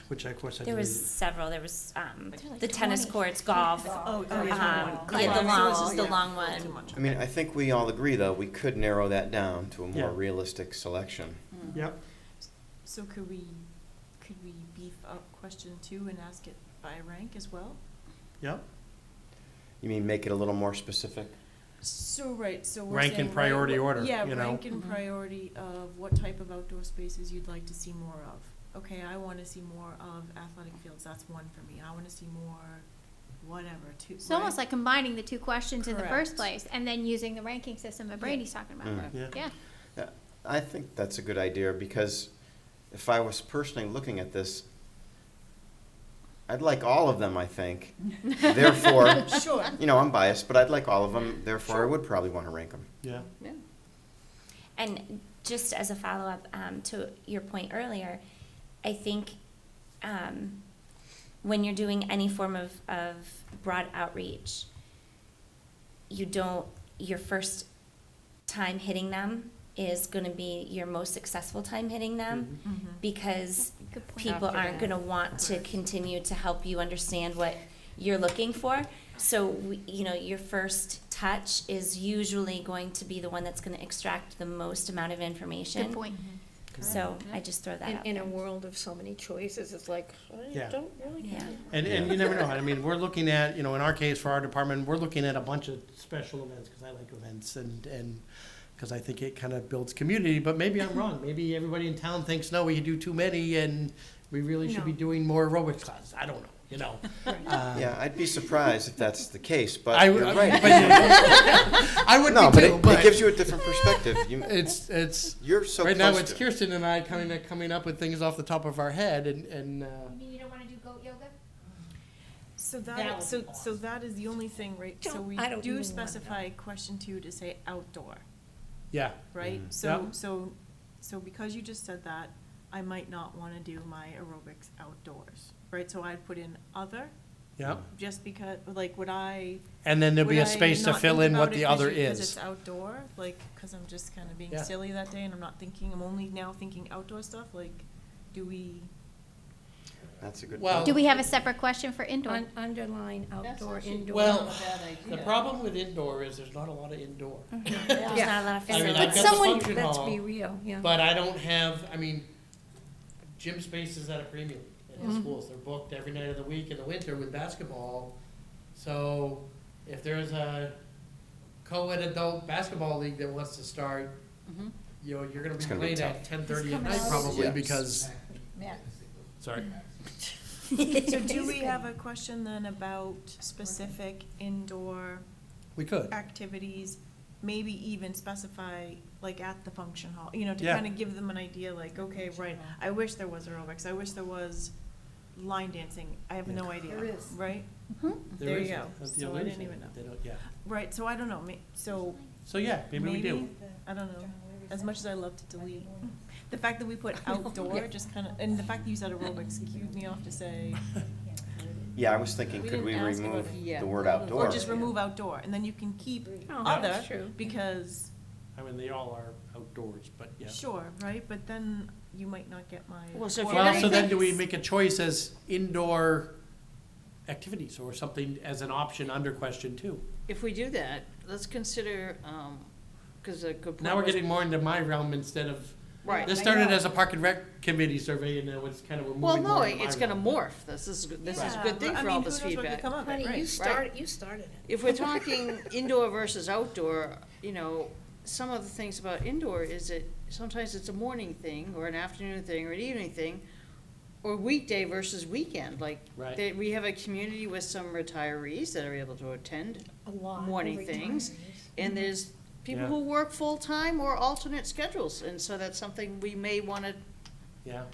Which of course I There was deleted. several. There was There's like the tennis 20. courts, golf. Oh, Yeah, the So long, this is the yeah, long Too one. much. I mean, I think we all agree, though, we could narrow that down to a more Yeah. realistic selection. Yep, So could we beef up question 2 and ask it by rank as well? yep. You mean make it a little more specific? So, right, so we're Rank in saying, priority order, Yeah, you know? rank in priority of what type of outdoor spaces you'd like to see more of. Okay, I wanna see more of athletic fields, that's one for me. I wanna see more, whatever, two. it's almost like combining the two questions in the first Correct. place, and then using the ranking system that Brandy's talking about. Mm. Yeah. Yeah. I think that's a good idea, because if I was personally looking at this, I'd like all of them, I think. Therefore, Sure. I'm biased, but I'd like all of them, therefore I would probably want to rank them. Yeah. Yeah. And just as a follow-up to your point earlier, I think when you're doing any form of broad outreach, your first time hitting them is going to be your most successful time hitting them, because Good point. people After aren't that. going to want to continue to help you understand what you're looking for. So, you know, your first touch is usually going to be the one that's gonna extract the most amount of information. Good point. So I just throw that out In there. a world of so many choices, it's like, I Yeah. don't really Yeah. care. And you never know. I mean, we're looking at, you know, in our case for our department, we're looking at a bunch of special events, because I like events and because I think it kind of builds community, but maybe I'm wrong. Maybe everybody in town thinks, no, we do too many and we really should be doing more aerobics classes. I don't know, you know. Yeah, I'd be surprised if that's the case, but I you're would, right. I would No, be but too, it gives you a different perspective. it's You're so right close now it's to it. Kirsten and I coming up with things off the top of our head and mean you don't wanna do goat yoga? So That that, would so, be so that is the only thing, right? So Don't- we I don't even do wanna specify question 2 to say outdoor, yeah. right? Mhm. So, Yep. so because you just said that, I might not wanna do my aerobics outdoors, right? So I'd put in other, Yeah, just because, like, would I? and then there'll be would a space to not fill think in about what it the 'cause other Cause is. it's outdoor, like, cause I'm just kinda being Yeah. silly that day and I'm not thinking, I'm only now thinking outdoor stuff, like, do we? That's a good Well- point. Do we have a separate question for indoor? Underline That's outdoor, actually indoor. Well, not a bad idea. The problem with indoor is there's not a lot of indoor. There's not a lot of I mean, facilities. I've got the Someone, function let's hall, be real, yeah. but I don't have, I mean, gym space is at a premium in the schools. They're booked every night of the week in the winter with basketball. So if there's a co-ed adult basketball league that wants to start, Mhm. you know, you're gonna be It's gonna be playing at tough. 10:30 at coming night out. probably Yes. because, Yeah. sorry. So do we have a question then about specific indoor We could. activities? Maybe even specify, like, at the function hall, you know, to Yeah. kind of give them an idea, like, okay, right, I wish there was aerobics, I wish there was line dancing, I have no idea, There is. right? There There you is- go. that's the So I illusion. didn't even know. They don't- yeah. Right, so I don't know, so So yeah, maybe we do. maybe, I don't know, as much as I love to delete. The fact that we put outdoor just kind of, and the fact that you said aerobics cued me off to say, Yeah, I was thinking, We could we didn't ask about remove it yet. the word outdoor? or just remove outdoor, and then you can keep Oh, other, that's true. because, I mean, they all are outdoors, but yeah. sure, right, but then you might not get my. Well, so if or you're Well, gonna so then think- do we make a choice as indoor activities or something as an option under question 2? If we do that, let's consider, cause a good point Now we're was- getting more into my realm instead of, Right. this started as a park and rec committee survey and now it's kind of, we're Well, moving no, more into my it's gonna realm. morph. This is a Yeah, good thing but I for all mean, this who knows what could feedback. come of it, Honey, right? you started it. If we're talking indoor versus outdoor, you know, some of the things about indoor is that sometimes it's a morning thing, or an afternoon thing, or an evening thing, or weekday versus weekend, like, Right. we have a community with some retirees that are able to attend A lot. morning of things, retirees. and there's people Yeah. who work full-time or alternate schedules, and so that's something we may wanna Yeah,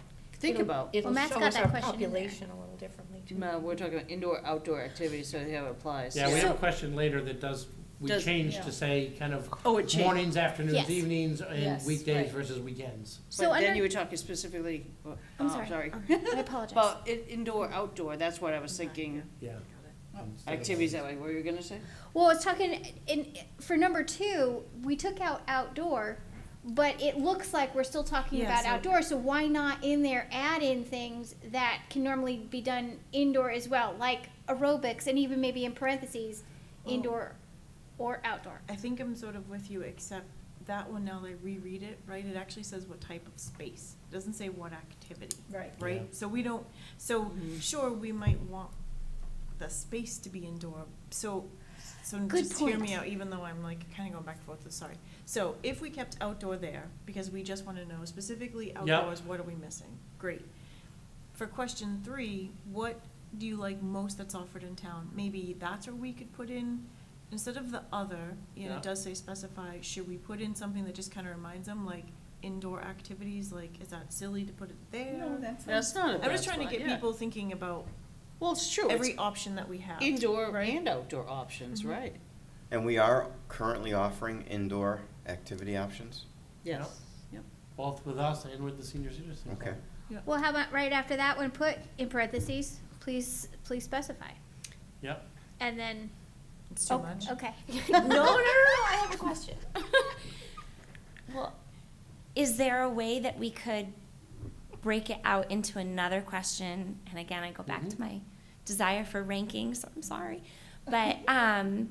think It'll- about. It'll Well, Matt's show got us that our question in there. population a little differently too. No, we're talking about indoor, outdoor activities, so how it applies. yeah, we have a question later that we Does- changed yeah. to say kind of Oh, it changed. mornings, afternoons, Yes. evenings, and Yes, weekdays right. versus weekends. So But then under- you were talking specifically, I'm oh, sorry. sorry. I apologize. About indoor, outdoor, that's what I was thinking, Yeah. activities that way, what were you gonna say? Well, I was talking for number 2, we took out outdoor, but it looks like we're still talking Yeah, about so- outdoor. So why not in there add in things that can normally be done indoor as well, like aerobics, and even maybe in parentheses, Well- indoor or outdoor. I think I'm sort of with you, except that one, now that I reread it, right, it actually says what type of space. It doesn't say what activity, Right. right? Yeah. So we don't, so sure, we might want the space to be indoor, so Good just hear me point. out, even though I'm like kinda going back and forth, sorry. So if we kept outdoor there, because we just wanna know specifically outdoors, what are we missing? Great. For question 3, what do you like most that's offered in town? Maybe that's where we could put in, instead of the other, and Yeah. it does say specify, should we put in something that just kinda reminds them, like indoor activities, like, is that silly to put it there? No, that's. That's not a I'm bad just trying to spot, get yeah. people thinking about Well, it's true, every it's option that we have. indoor right? and outdoor options, Mhm. right? And we are currently offering indoor activity options? Yes, yep. Both with us and with the senior citizen. Okay. Well, how about right after that one, put in parentheses, please specify. Yep. And then, It's too much. okay. No, I have a question. Well, is there a way that we could break it out into another question? And again, I go back to Mhm. my desire for rankings, so I'm sorry. But I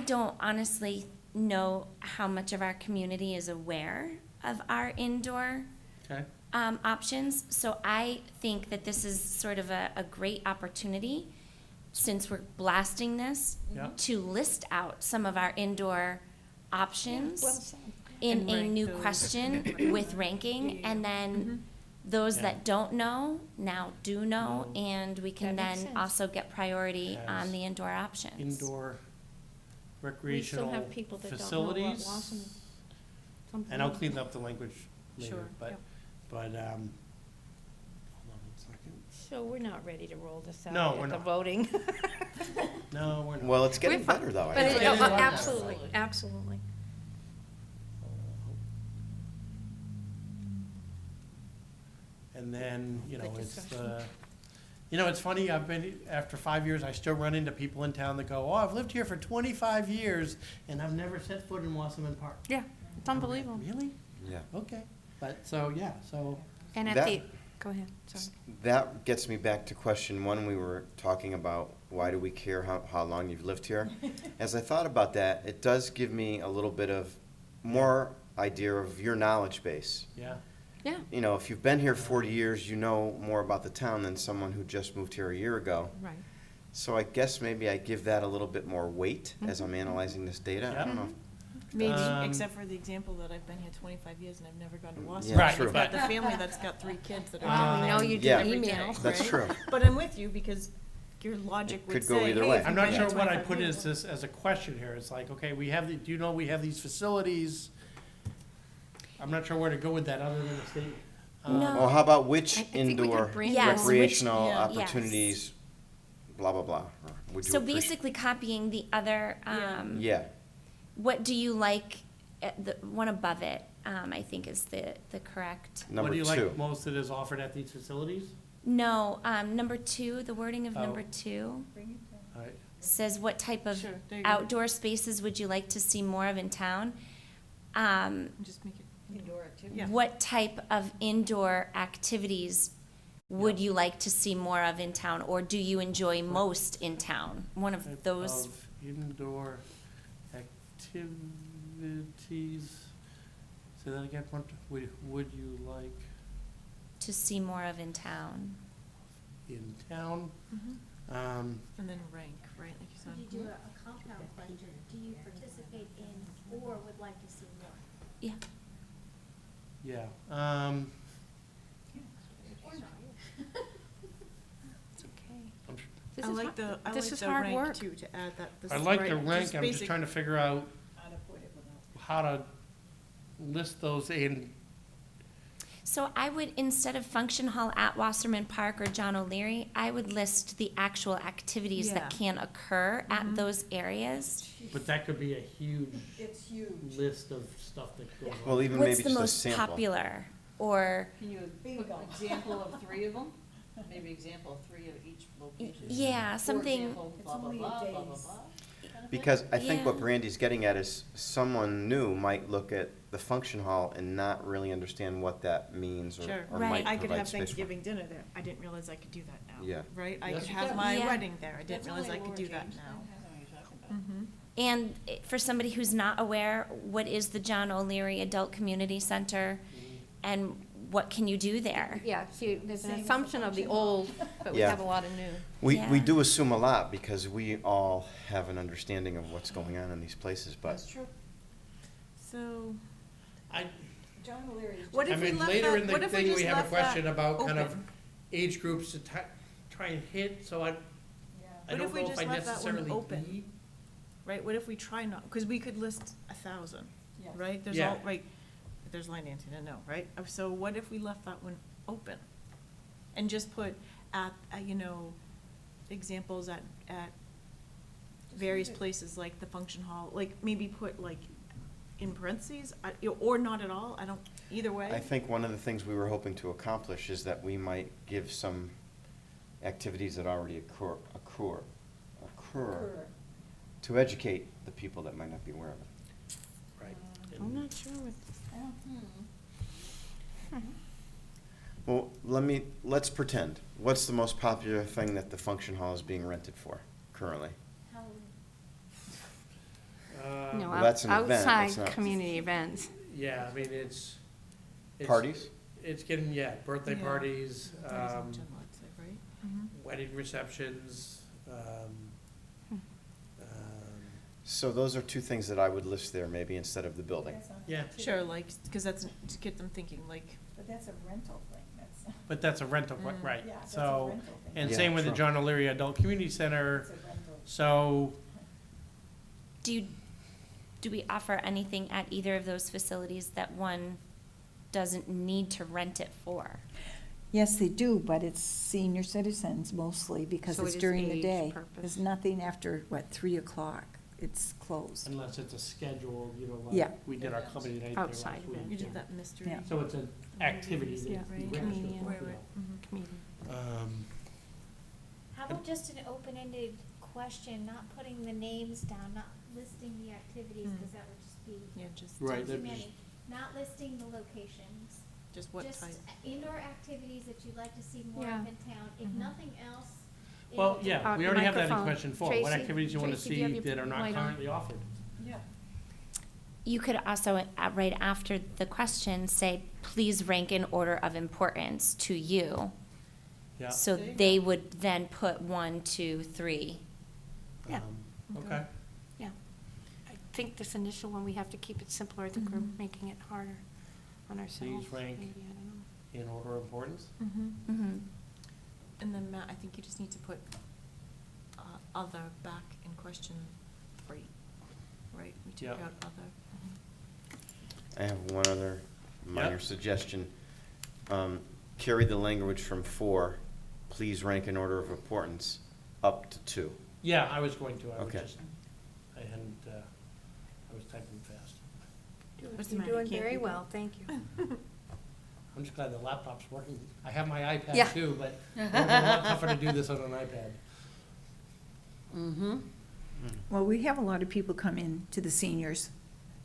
don't honestly know how much of our community is aware of our indoor Okay, options. So I think that this is sort of a great opportunity, since we're blasting this, yeah. to list out some of our indoor options in And a rank new those. question with ranking, and then those Yeah. that don't know now do know, No. and we can That makes then sense. also get priority Yes. on the indoor options. Indoor recreational have people that don't know what facilities. Wasserman- And I'll clean up the language later, Sure, but, yep. hold on one second. So we're not ready to roll this out No, at we're the not. voting. No, we're not. Well, it's getting We're fine. better though. I But think. it, It's oh, getting absolutely, absolutely. And then, you know, Good it's, discussion. it's funny, after 5 years, I still run into people in town that go, oh, I've lived here for 25 years, and I've never set foot in Wasserman Park. Yeah, it's unbelievable. Really? Yeah. Okay. But, so, yeah, so, And at That- the, go ahead, sorry. That gets me back to question one. We were talking about why do we care how long you've lived here? As I thought about that, it does give me a little bit of more idea of your knowledge base. yeah. Yeah, You know, if you've been here 40 years, you know more about the town than someone who just moved here a year ago. right. So I guess maybe I give that a little bit more weight as I'm analyzing this data. I don't know. Maybe, Um, except for the example that I've been here 25 years and I've never gone to Yeah, Wasserman. Right, true. I've got but- the family that's got 3 kids that are Well, down we there know you do Yeah. every day, email. That's right? true. But I'm with you because your logic It would could go say, either hey, way. if I'm you've not been here sure what I 25 put years- as a question here. It's like, okay, we have do you know we have these facilities? I'm not sure where to go with that other than a statement. No. Well, how about which I think we could indoor brand Yes, which- recreational yeah. opportunities, blah, blah, blah? Or would you So appreciate- basically copying the other, Yeah. Yeah, what do you like, the one above it, I think is the correct. What number do you 2. like most that is offered at these facilities? No, number 2, the wording of Oh. number 2 All right. says, what type of Sure, there you go. outdoor spaces would you like to see more of in town? Just make it indoor activity. Yeah. What type of indoor activities would you like to see more of in town, or do you enjoy most in town? One Type of those, of indoor activities. Say that again. What would you like to see more of in town. in town? Mhm. Um, And then rank, right, like you said. Could you do a compound question? Do you participate in or would like to see more? Yeah. yeah. Or not? It's okay. I'm sure- This I is like hard- the, I this like is the hard rank work. too, to add that. This I is like right, the rank. I'm just basic- trying to figure out how to list those in. So I would, instead of function hall at Wasserman Park or John O'Leary, I would list the actual activities that Yeah. can occur at Mhm. those areas. But that could be a huge. List of stuff that goes on. Well, even What's maybe the just a most sample. popular, or, Can you put an example of 3 of them? Maybe example of 3 of each location. yeah, For something, example, blah, blah, blah, blah, blah, blah. Because I think what Yeah. Brandy's getting at is someone new might look at the function hall and not really understand what that means or Sure. or Right. might I could provide have space for. Thanksgiving dinner there. I didn't realize I could do that now. Yeah. Right? I Yes, could you have can. my Yeah. wedding there. I didn't realize I could do that now. Mhm. and for somebody who's not aware, what is the John O'Leary Adult Community Center? And what can you do there? Yeah, see, there's an assumption of the old, but we Yeah. have a lot of new. We Yeah. do assume a lot because we all have an understanding of what's going on in these places, but true. So, I, what I if we mean, left later that, in the what if we thing, just we have a left that question about kind of open? age groups to try and hit, so I What don't if we know if just I left that one necessarily open? need. Right, what if we try not, because we could list 1,000, right? There's Yeah. all, right, there's line dancing, I know, right? So what if we left that one open? And just put at, examples at various places like the function hall, like maybe put like in parentheses, or not at all, I don't, either way. I think one of the things we were hoping to accomplish is that we might give some activities that already occur to educate the people that might not be aware of it. Right. I'm not sure what, Well, let's pretend. What's the most popular thing that the function hall is being rented for currently? You know, Well, that's an event, it's outside not- community events. Yeah, I mean, it's. Parties? It's getting, yeah, birthday Yeah. parties, Parties in general, I'd say, right? wedding receptions, So those are two things that I would list there maybe instead of the building. yeah, Sure, like, because that's, to get them thinking, like, But that's a rental thing, that's. but that's a rental, right? Yeah, that's a So, rental thing. and Yeah, same with the true. John O'Leary Adult Community Center, It's a rental. so, Do we offer anything at either of those facilities that one doesn't need to rent it for? Yes, they do, but it's senior citizens mostly because So it's it is during the age day. purpose. There's nothing after, 3:00? It's closed. unless it's a scheduled, you know, Yeah. like, we did our company night there last Outside week. event. you did that mystery. Yeah. So it's an activity that Yeah, you right. register Comedian. for, Right, you right. Comedian. know. How about just an open-ended question, not putting the names down, not listing the activities, because that would just be Yeah, just, Right, too that'd be many. Not listing the locations. just what Just type. indoor activities that you'd like to see more Yeah. of in town. If Mhm. nothing else. Well, it- yeah, we already have that in Microphone. question four. What Tracy- activities you want to Tracy, do you have see your that are not light on? currently offered? Yeah. You could also, right after the question, say, please rank in order of importance to you. Yeah. So There you they would then put 1, 2, 3. Yeah. Okay. Yeah. I think this initial one, we have to keep it simpler. I think we're Mhm. making it harder on ourselves. rank. Maybe, I don't know. In order of importance? Mm-hmm. And then, Matt, I think you just need to put, other back in question 3, right? We took Yeah. out other. I have one other minor Yep. suggestion. Carry the language from 4, please rank in order of importance, up to 2. Yeah, I was going to, I was Okay. just, I hadn't, I was typing fast. What's the You're matter? doing You can't very do well, thank you. I'm just glad the laptop's working. I have my Yeah. iPad too, but it would be a lot tougher to do this on an iPad. Mm-hmm. Well, we have a lot of people come in to the seniors,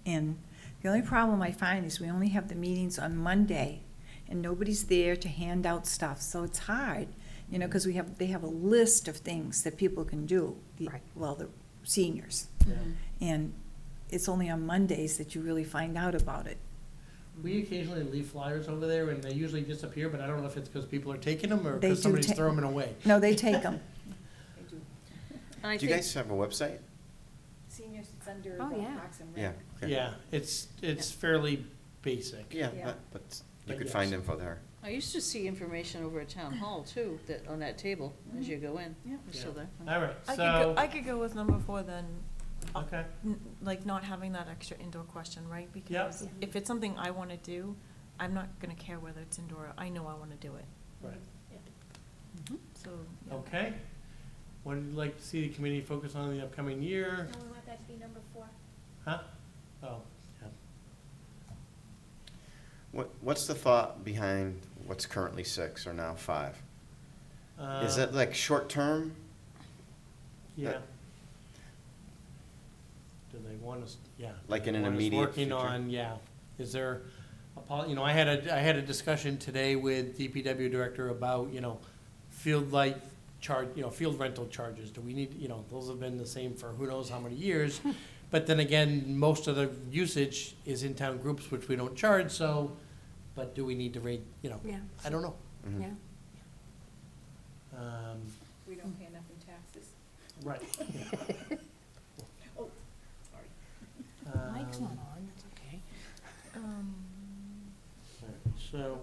and the only problem I find is we only have the meetings on Monday, and nobody's there to hand out stuff, so it's hard, because they have a list of things that people can do. Right. Well, the seniors, Yeah. and it's only on Mondays that you really find out about it. We occasionally leave flyers over there and they usually disappear, but I don't know if it's because people are taking them or They because do somebody's ta- throwing them away. No, they take them. And I Do you think, guys have a website? Seniors, it's under Oh, yeah. Parks and Yeah. okay. Yeah, it's fairly basic. Yeah, Yeah. but you But could yes. find info there. I used to see information over at Town Hall too, that, on that table, as you go in. Yeah. It's still Yeah. there. All right, I so, could go with number 4 then, okay, like not having that extra indoor question, right? Because if it's something I want to do, I'm not gonna care whether it's indoor, I know I want to do it, right, so. yeah. okay. What would you like to see the committee focus on in the upcoming year? No, we want that to be number 4. Huh? Oh, yeah. What's the thought behind what's currently 6 or now 5? Is that like short-term? Yeah. Do they want us, yeah. Like in They an want us immediate Working future? on, yeah, is there, I had a discussion today with DPW director about, field light charge, field rental charges. Do we need, those have been the same for who knows how many years. But then again, most of the usage is in town groups, which we don't charge, so, but do we need to rate, Yeah, I don't know. Mhm. yeah. We don't pay enough in taxes. Right. Oh, sorry. Mike's not on, that's okay. So,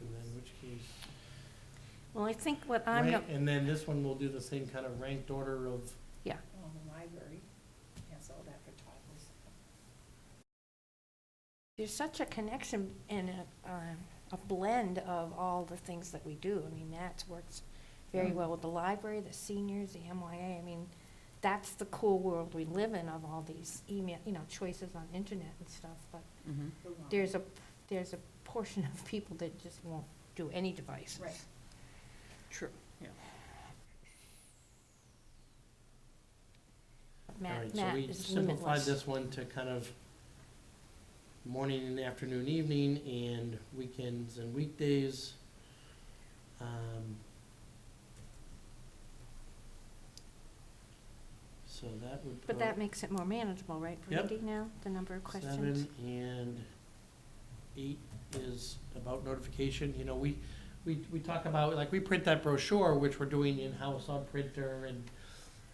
and then which case? Well, I think what I'm, Rank- And then this one, we'll do the same kind of ranked order of, Oh, the library has all that for toddlers. there's such a connection and a blend of all the things that we do. I mean, that works very well with the library, the seniors, the MYA. I mean, that's the cool world we live in of all these email, choices on internet and stuff. But Mhm. there's a portion of people that just won't do any devices. Right. True, yeah. All right, so Matt we is simplified limitless. this one to kind of morning and afternoon, evening, and weekends and weekdays. So that would put. But that makes it more manageable, right, for Yep. Andy now, the number of questions? 7 and 8 is about notification. You know, we talk about, like, we print that brochure, which we're doing in-house on printer, and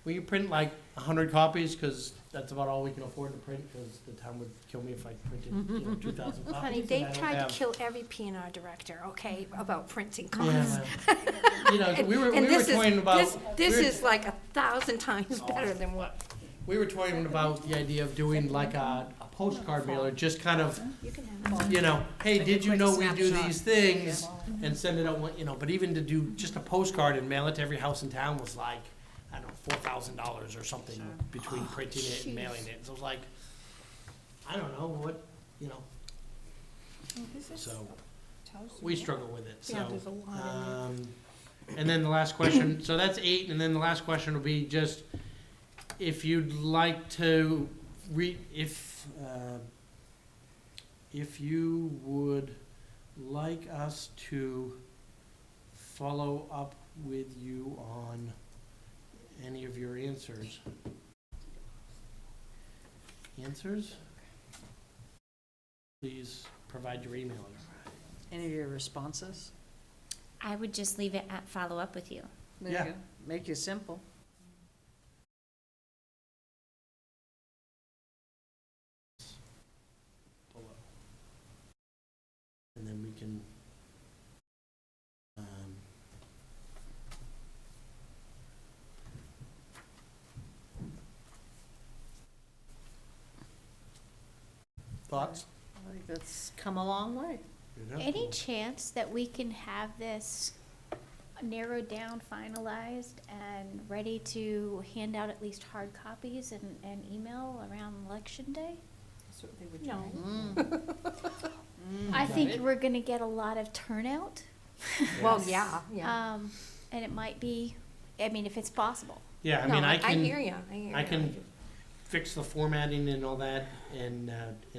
we print like 100 copies, because that's about all we can afford to print, because the town would kill me if I printed, 2,000 copies. Honey, and they I don't tried to have- kill every P&R director, okay, about printing Yeah, costs. well, you know, we were And this is- toying about. This we were- is like 1,000 times better than what. We were toying about the idea of doing like a postcard mailer, just kind of, You can have it. you know, hey, Like a did you quick know we do snapshot. these things? And send it out, you know, but even to do just a postcard and mail it to every house in town was like, I don't know, $4,000 or something between printing it and mailing it. So it was like, I don't know what, you know, so we struggle with it, so. Yeah, there's a lot in there. And then the last question, so that's 8, and then the last question will be just, if you'd like to if you would like us to follow up with you on any of your answers. Please provide your email address. Any of your responses? I would just leave it at follow up with you. There you Yeah. go. Make it simple. Below. And then we can, thoughts? I think that's come a long way. You know? Any chance that we can have this narrowed down, finalized, and ready to hand out at least hard copies and email around election day? No. I think we're gonna get a lot of turnout. Well, yeah. And it might be, I mean, if it's possible. Yeah, I No, mean, I can. hear you, I can fix the formatting and all that and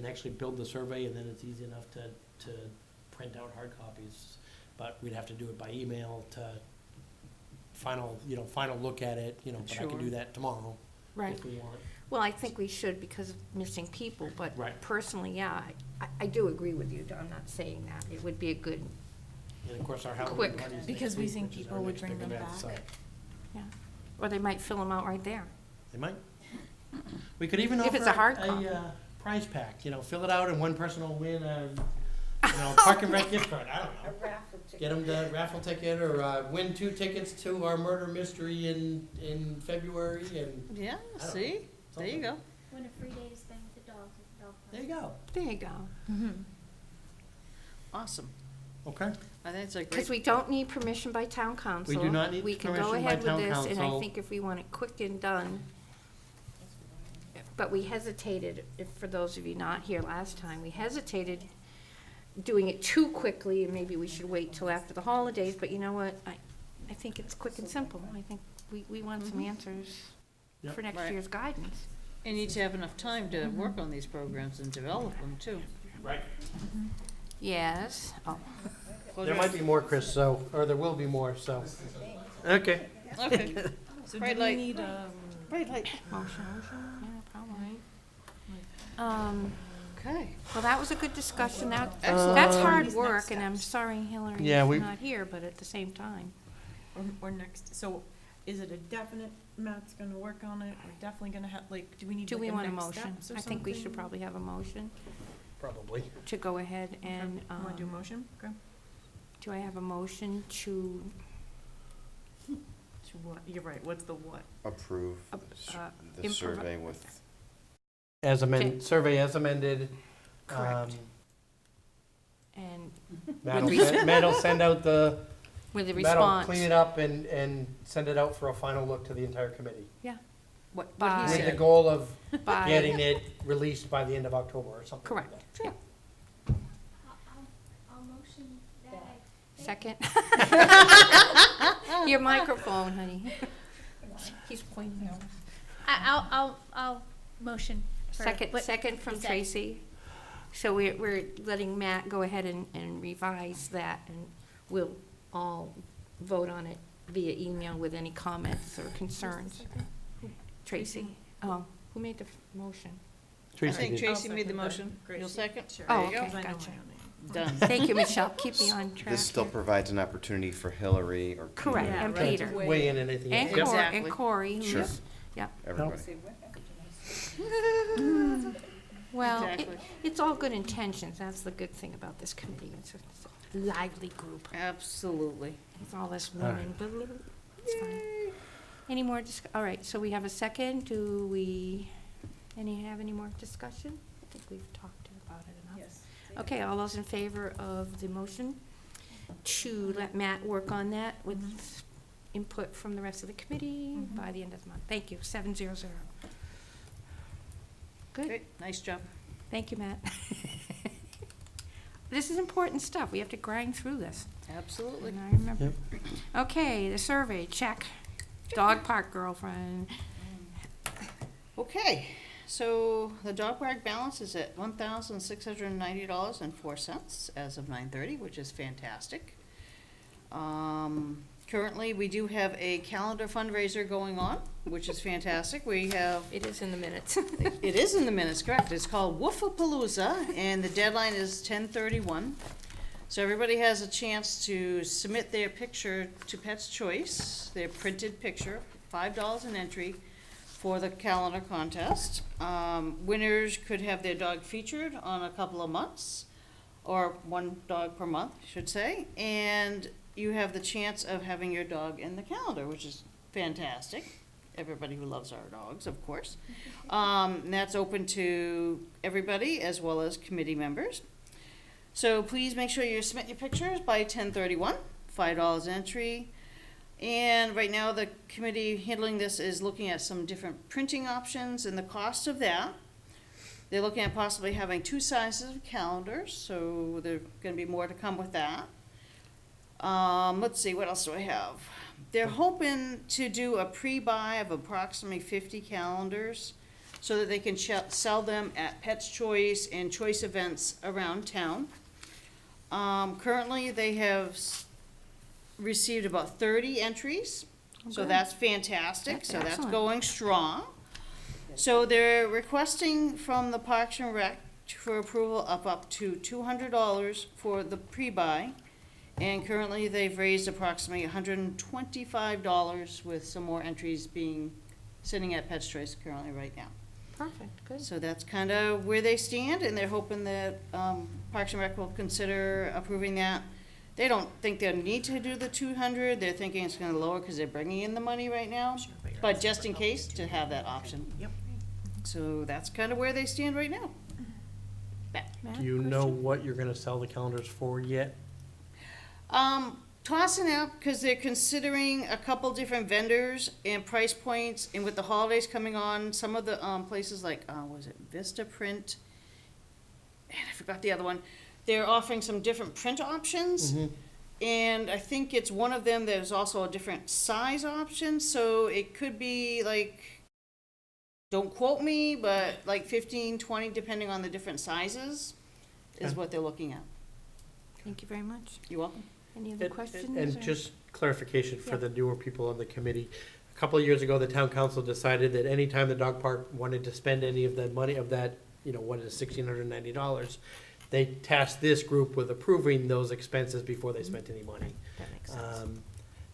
actually build the survey, and then it's easy enough to print out hard copies. But we'd have to do it by email to final look at it, but I Sure. can do that tomorrow Right. if we want. Well, I think we should because of missing people, but Right. personally, yeah, I do agree with you. I'm not saying that. It would be a good, And of course, our Halloween Quick. party's next Because we week, think which is people our would next bring big them event, so back. or they might fill them out right there. They might. We could even If offer it's a hard copy. a prize pack, fill it out and one person will win a, park and rec gift card, I don't know. Get them the raffle ticket or win 2 tickets to our murder mystery in February and Yeah, I don't see? There you go. Win a free day to spend with the dogs at the dog there you go. There you go. Awesome. Okay. I think it's a Because great, we don't need permission by town council. do not need We can permission go by ahead with town this, and I council. think if we want it quick and done. But we hesitated, if, for those of you not here last time, we hesitated doing it too quickly, and maybe we should wait till after the holidays, but you know what? I think it's quick and simple. I think we want some answers Yep. for next Right. year's guidance. you need to have enough time to work on these programs and develop them too. Right. Yes. Oh, There might be more, Chris, or there will be more, so. Okay. Okay. So Bright do we light. need, Bright light. motion, yeah, probably. Okay. Well, that was a good discussion. Excellent. That's hard These work, next and I'm steps. sorry Hillary's Yeah, we- not here, but at the same time. or next, so is it a definite Matt's gonna work on it? We're definitely gonna have, like, do we need Do like we a want a next motion? steps or I think we should something? probably have a motion Probably. to go ahead and, You wanna do a motion? Okay. do I have a motion to, To what? You're right, what's the what? Approve Uh, the improv- survey with, As Okay. amended, survey as amended. Correct. and Matt will send out with the Matt will response? clean it up and send it out for a final look to the entire committee. What he By- With the said. goal of By- getting it released by the end of October or something like Correct. that. Yeah. I'll motion that. Second? Your microphone, honey. He's pointing out. I'll motion. for Second, what second from he said. Tracy. So we're letting Matt go ahead and revise that, and we'll all vote on it via email with any comments or concerns. Tracy? Oh, who made the motion? I Tracy think did. Tracy I'll made the second that. motion. Great. You'll second? Sure. Oh, There you okay. Because I know gotcha. my own name. Done. Thank you, Michelle. Keep me on track. This still here. provides an opportunity for Hillary or Correct, Yeah, and right. Peter. Weigh in anything. And else. Yep. Corey, Exactly. and Corey, Sure. who's, yeah. everybody. Well, Exactly. it's all good intentions. That's the good thing about this committee. It's a lively group. Absolutely. It's all us All women, but it's fine. Any more all right, so we have a second. Do we have any more discussion? I think we've talked about it enough. Yes. Okay, all those in favor of the motion to let Matt work on that with input from the rest of the committee by the end of the month? Thank you, 700. Good, Great, nice job. thank you, Matt. This is important stuff. We have to grind through this. Absolutely. And I remember. Okay, the survey, check. Dog park girlfriend. Okay, so the dog park balance is at $1,690.04 as of 9:30, which is fantastic. Currently, we do have a calendar fundraiser going on, which is fantastic. We have, It is in the minutes. it is in the minutes, correct. It's called Woofapalooza, and the deadline is 10/31. So everybody has a chance to submit their picture to Pet's Choice, their printed picture, $5 an entry for the calendar contest. Winners could have their dog featured on a couple of months, or one dog per month, I should say. And you have the chance of having your dog in the calendar, which is fantastic. Everybody who loves our dogs, of course. And that's open to everybody as well as committee members. So please make sure you submit your pictures by 10/31, $5 entry. And right now, the committee handling this is looking at some different printing options and the cost of that. They're looking at possibly having 2 sizes of calendars, so there's gonna be more to come with that. Let's see, what else do I have? They're hoping to do a pre-buy of approximately 50 calendars so that they can sell them at Pet's Choice and Choice events around town. Currently, they have received about 30 entries, so good. that's fantastic, That's so that's excellent. going strong. So they're requesting from the Parks and Rec for approval of up to $200 for the pre-buy. And currently, they've raised approximately $125 with some more entries sitting at Pet's Choice currently right now. Perfect, good. So that's kind of where they stand, and they're hoping that Parks and Rec will consider approving that. They don't think they'll need to do the 200, they're thinking it's gonna lower because they're bringing in the money right now. But just in case, to have that option. Yep. So that's kind of where they stand right now. Matt, Do you know question? what you're gonna sell the calendars for yet? Tossing out, because they're considering a couple different vendors and price points, and with the holidays coming on, some of the, places like, was it Vista Print? And I forgot the other one. They're offering some different print options. And I think it's one of them, there's also a different size option, so it could be like, don't quote me, but like 15, 20, depending on the different sizes, is Okay. what they're looking at. Thank you very much. You're welcome. Any other questions? And or- just clarification for Yeah. the newer people on the committee. A couple of years ago, the town council decided that anytime the dog park wanted to spend any of the money of that, what is $1,690, they tasked this group with approving those expenses before they spent any money. That makes sense.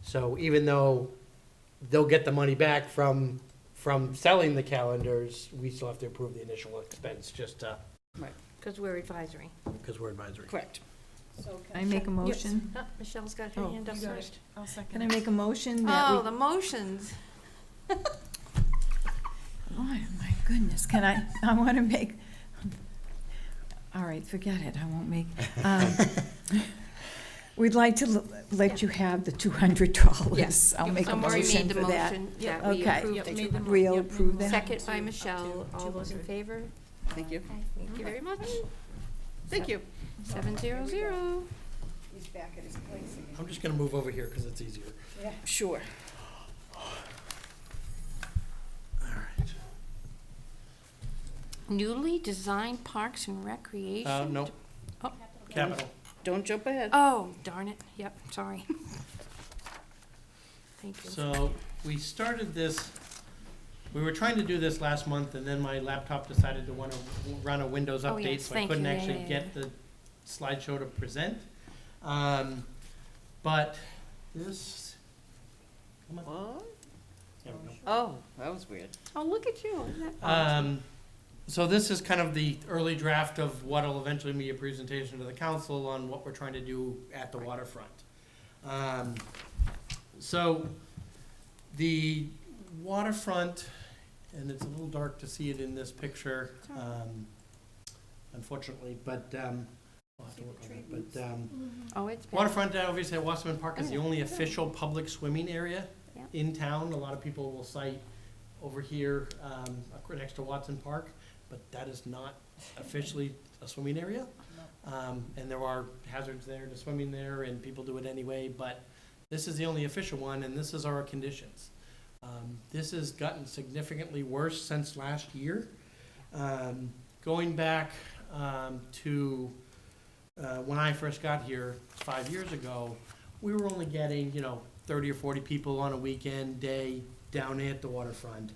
So even though they'll get the money back from selling the calendars, we still have to approve the initial expense, just Because we're advisory. because we're advisory. Correct. I make a motion? Oh, Michelle's got her Oh, hand up You got it. first. I'll second Can I it. make a motion that we? Oh, the motions. Oh, my goodness, can I want to make, all right, forget it, I won't make. We'd like to let you have the $200. Yes. I'll make a So Maureen motion made the for that. motion that we Okay. approve Yep, the made the 200. mo- We'll yep, approve made the that. Second by Up to Michelle. All those in 200. favor? Thank you. Thank you very much. Thank you. 700. He's back at his place again. I'm just gonna move over here because it's easier. Sure. All right. Newly designed parks and recreation. No, Oh. capital. Don't jump ahead. Oh, darn it. Yep, sorry. Thank you. So we started this, we were trying to do this last month, and then my laptop decided to want to run a Windows Oh, update, yes, so I thank couldn't you. Yeah, actually yeah, get the slideshow to present. But this, come on. What? There we go. Oh, that was weird. Oh, look at you. Isn't that awesome? So this is kind of the early draft of what will eventually be a presentation to the council on what we're trying to do at the waterfront. So the waterfront, and it's a little dark to see it in this picture, unfortunately, but we'll have to work on it. But Oh, it's been. waterfront, obviously, at Wasserman Park is the only official public swimming area Yeah. in town. A lot of people will cite over here, next to Watson Park, but that is not officially a swimming area. And there are hazards there to swimming there, and people do it anyway, but this is the only official one, and this is our conditions. This has gotten significantly worse since last year. Going back to when I first got here 5 years ago, we were only getting, 30 or 40 people on a weekend day down at the waterfront.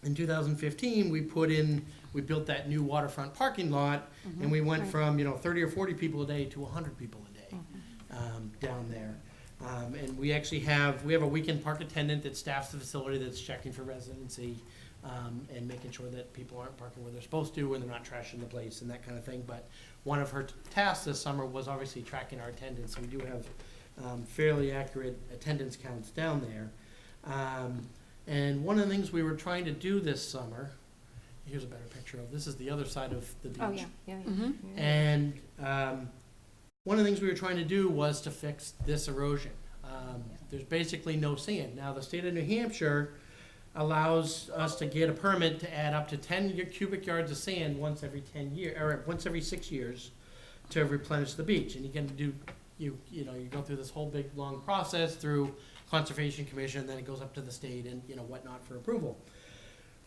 In 2015, we built that new waterfront parking lot, and we went Right. from, 30 or 40 people a day to 100 people a day down there. And we actually have a weekend park attendant that staffs the facility that's checking for residency, and making sure that people aren't parking where they're supposed to, and they're not trashing the place and that kind of thing. But one of her tasks this summer was obviously tracking our attendance. We do have fairly accurate attendance counts down there. And one of the things we were trying to do this summer, here's a better picture of, this is the other side of the beach. Oh, yeah, yeah, yeah. Mhm. Yeah. And one of the things we were trying to do was to fix this erosion. There's basically no sand. Now, the state of New Hampshire allows us to get a permit to add up to 10 cubic yards of sand once every 10 years, or once every 6 years, to replenish the beach. And you can do, you go through this whole big, long process through Conservation Commission, then it goes up to the state and, whatnot for approval.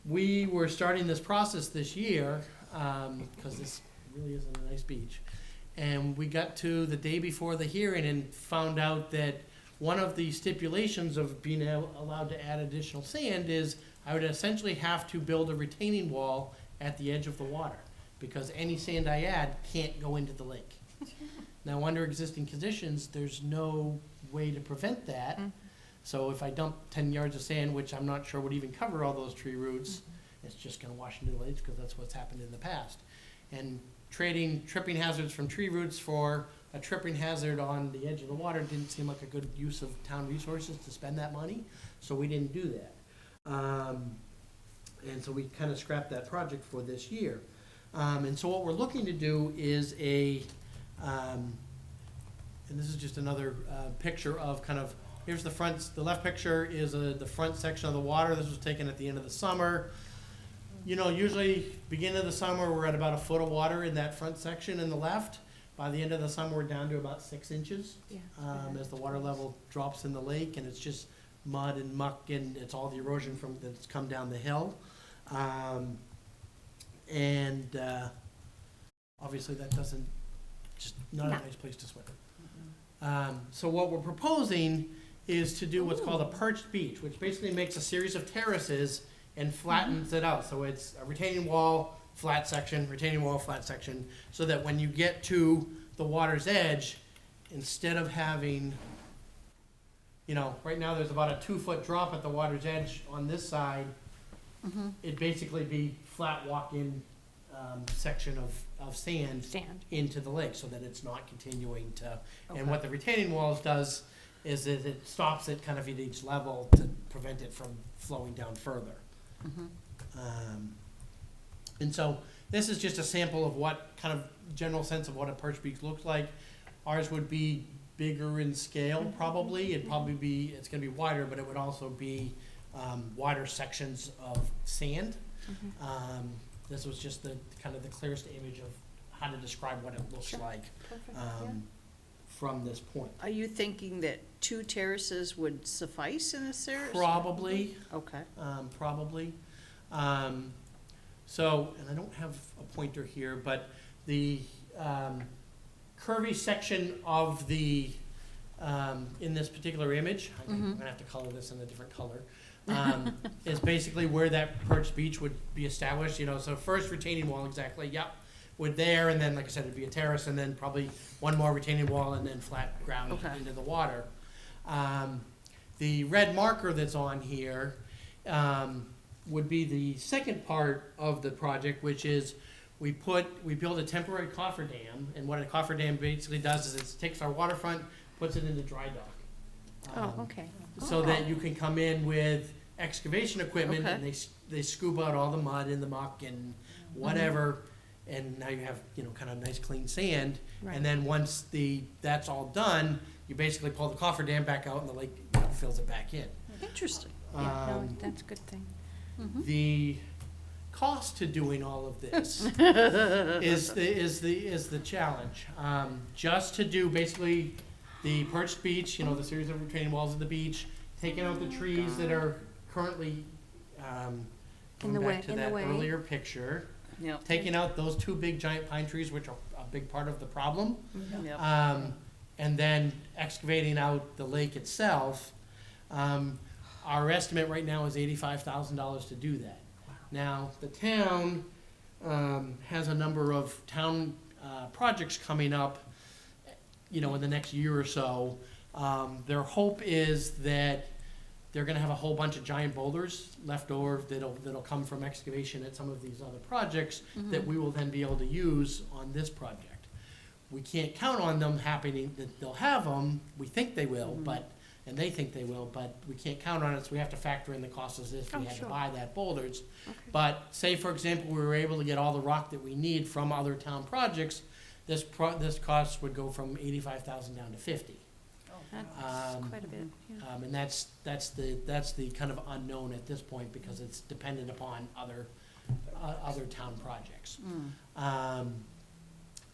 We were starting this process this year, because this really isn't a nice beach. And we got to the day before the hearing and found out that one of the stipulations of being allowed to add additional sand is I would essentially have to build a retaining wall at the edge of the water, because any sand I add can't go into the lake. Now, under existing conditions, there's no way to prevent that. So if I dump 10 yards of sand, which I'm not sure would even cover all those tree roots, it's just gonna wash into the lake, because that's what's happened in the past. And trading tripping hazards from tree roots for a tripping hazard on the edge of the water didn't seem like a good use of town resources to spend that money, so we didn't do that. And so we kind of scrapped that project for this year. And so what we're looking to do is and this is just another picture of kind of, here's the front, the left picture is the front section of the water. This was taken at the end of the summer. Usually beginning of the summer, we're at about a foot of water in that front section in the left. By the end of the summer, we're down to about 6 inches. Yeah. As the water level drops in the lake, and it's just mud and muck, and it's all the erosion that's come down the hill. Obviously that doesn't, just not a No. nice place to swim. So what we're proposing is to do what's called a perched beach, which basically makes a series of terraces and flattens it out. So it's a retaining wall, flat section, retaining wall, flat section, so that when you get to the water's edge, instead of having, right now there's about a 2-foot drop at the water's edge on this side, it'd basically be flat walk-in section of sand Sand. into the lake, so that it's not continuing to, and what the retaining walls does is that it stops it kind of at each level to prevent it from flowing down further. And so this is just a sample of what kind of general sense of what a perch beach looks like. Ours would be bigger in scale, probably. It's gonna be wider, but it would also be wider sections of sand. This was just the kind of the clearest image of how to describe what it looks Sure. like Perfect. from this point. Are you thinking that 2 terraces would suffice in this area? Probably. Okay. Probably. So, and I don't have a pointer here, but the curvy section of the, in this particular image, I'm gonna have to color this in a different color, is basically where that perched beach would be established, you know, so first retaining wall, exactly, yep, would there, and then, like I said, it'd be a terrace, and then probably one more retaining wall, and then flat ground Okay. into the water. The red marker that's on here, would be the second part of the project, which is we build a temporary coffer dam, and what a coffer dam basically does is it takes our waterfront, puts it into dry dock. Oh, okay. So that you can come in with excavation equipment, and they scoop out all the mud and the muck and whatever, and now you have, you know, kind of nice clean sand. Right. And then once that's all done, you basically pull the coffer dam back out and the lake, you know, fills it back in. Interesting. Yeah, no, that's a good thing. The cost to doing all of this is the challenge. Just to do basically the perched beach, you know, the series of retaining walls of the beach, taking out the trees that are currently, going back to that earlier picture, Yep. taking out those two big giant pine trees, which are a big part of the problem. Yep. And then excavating out the lake itself. Our estimate right now is $85,000 to do that. Now, the town has a number of town projects coming up, you know, in the next year or so. Their hope is that they're gonna have a whole bunch of giant boulders left over that'll come from excavation at some of these other projects that we will then be able to use on this project. We can't count on them happening, that they'll have them, we think they will, and they think they will, but we can't count on it, so we have to factor in the cost as if we had to buy that boulders. But say, for example, we were able to get all the rock that we need from other town projects, this cost would go from $85,000 down to $50,000. That's quite a bit, yeah. And that's the kind of unknown at this point, because it's dependent upon other town projects.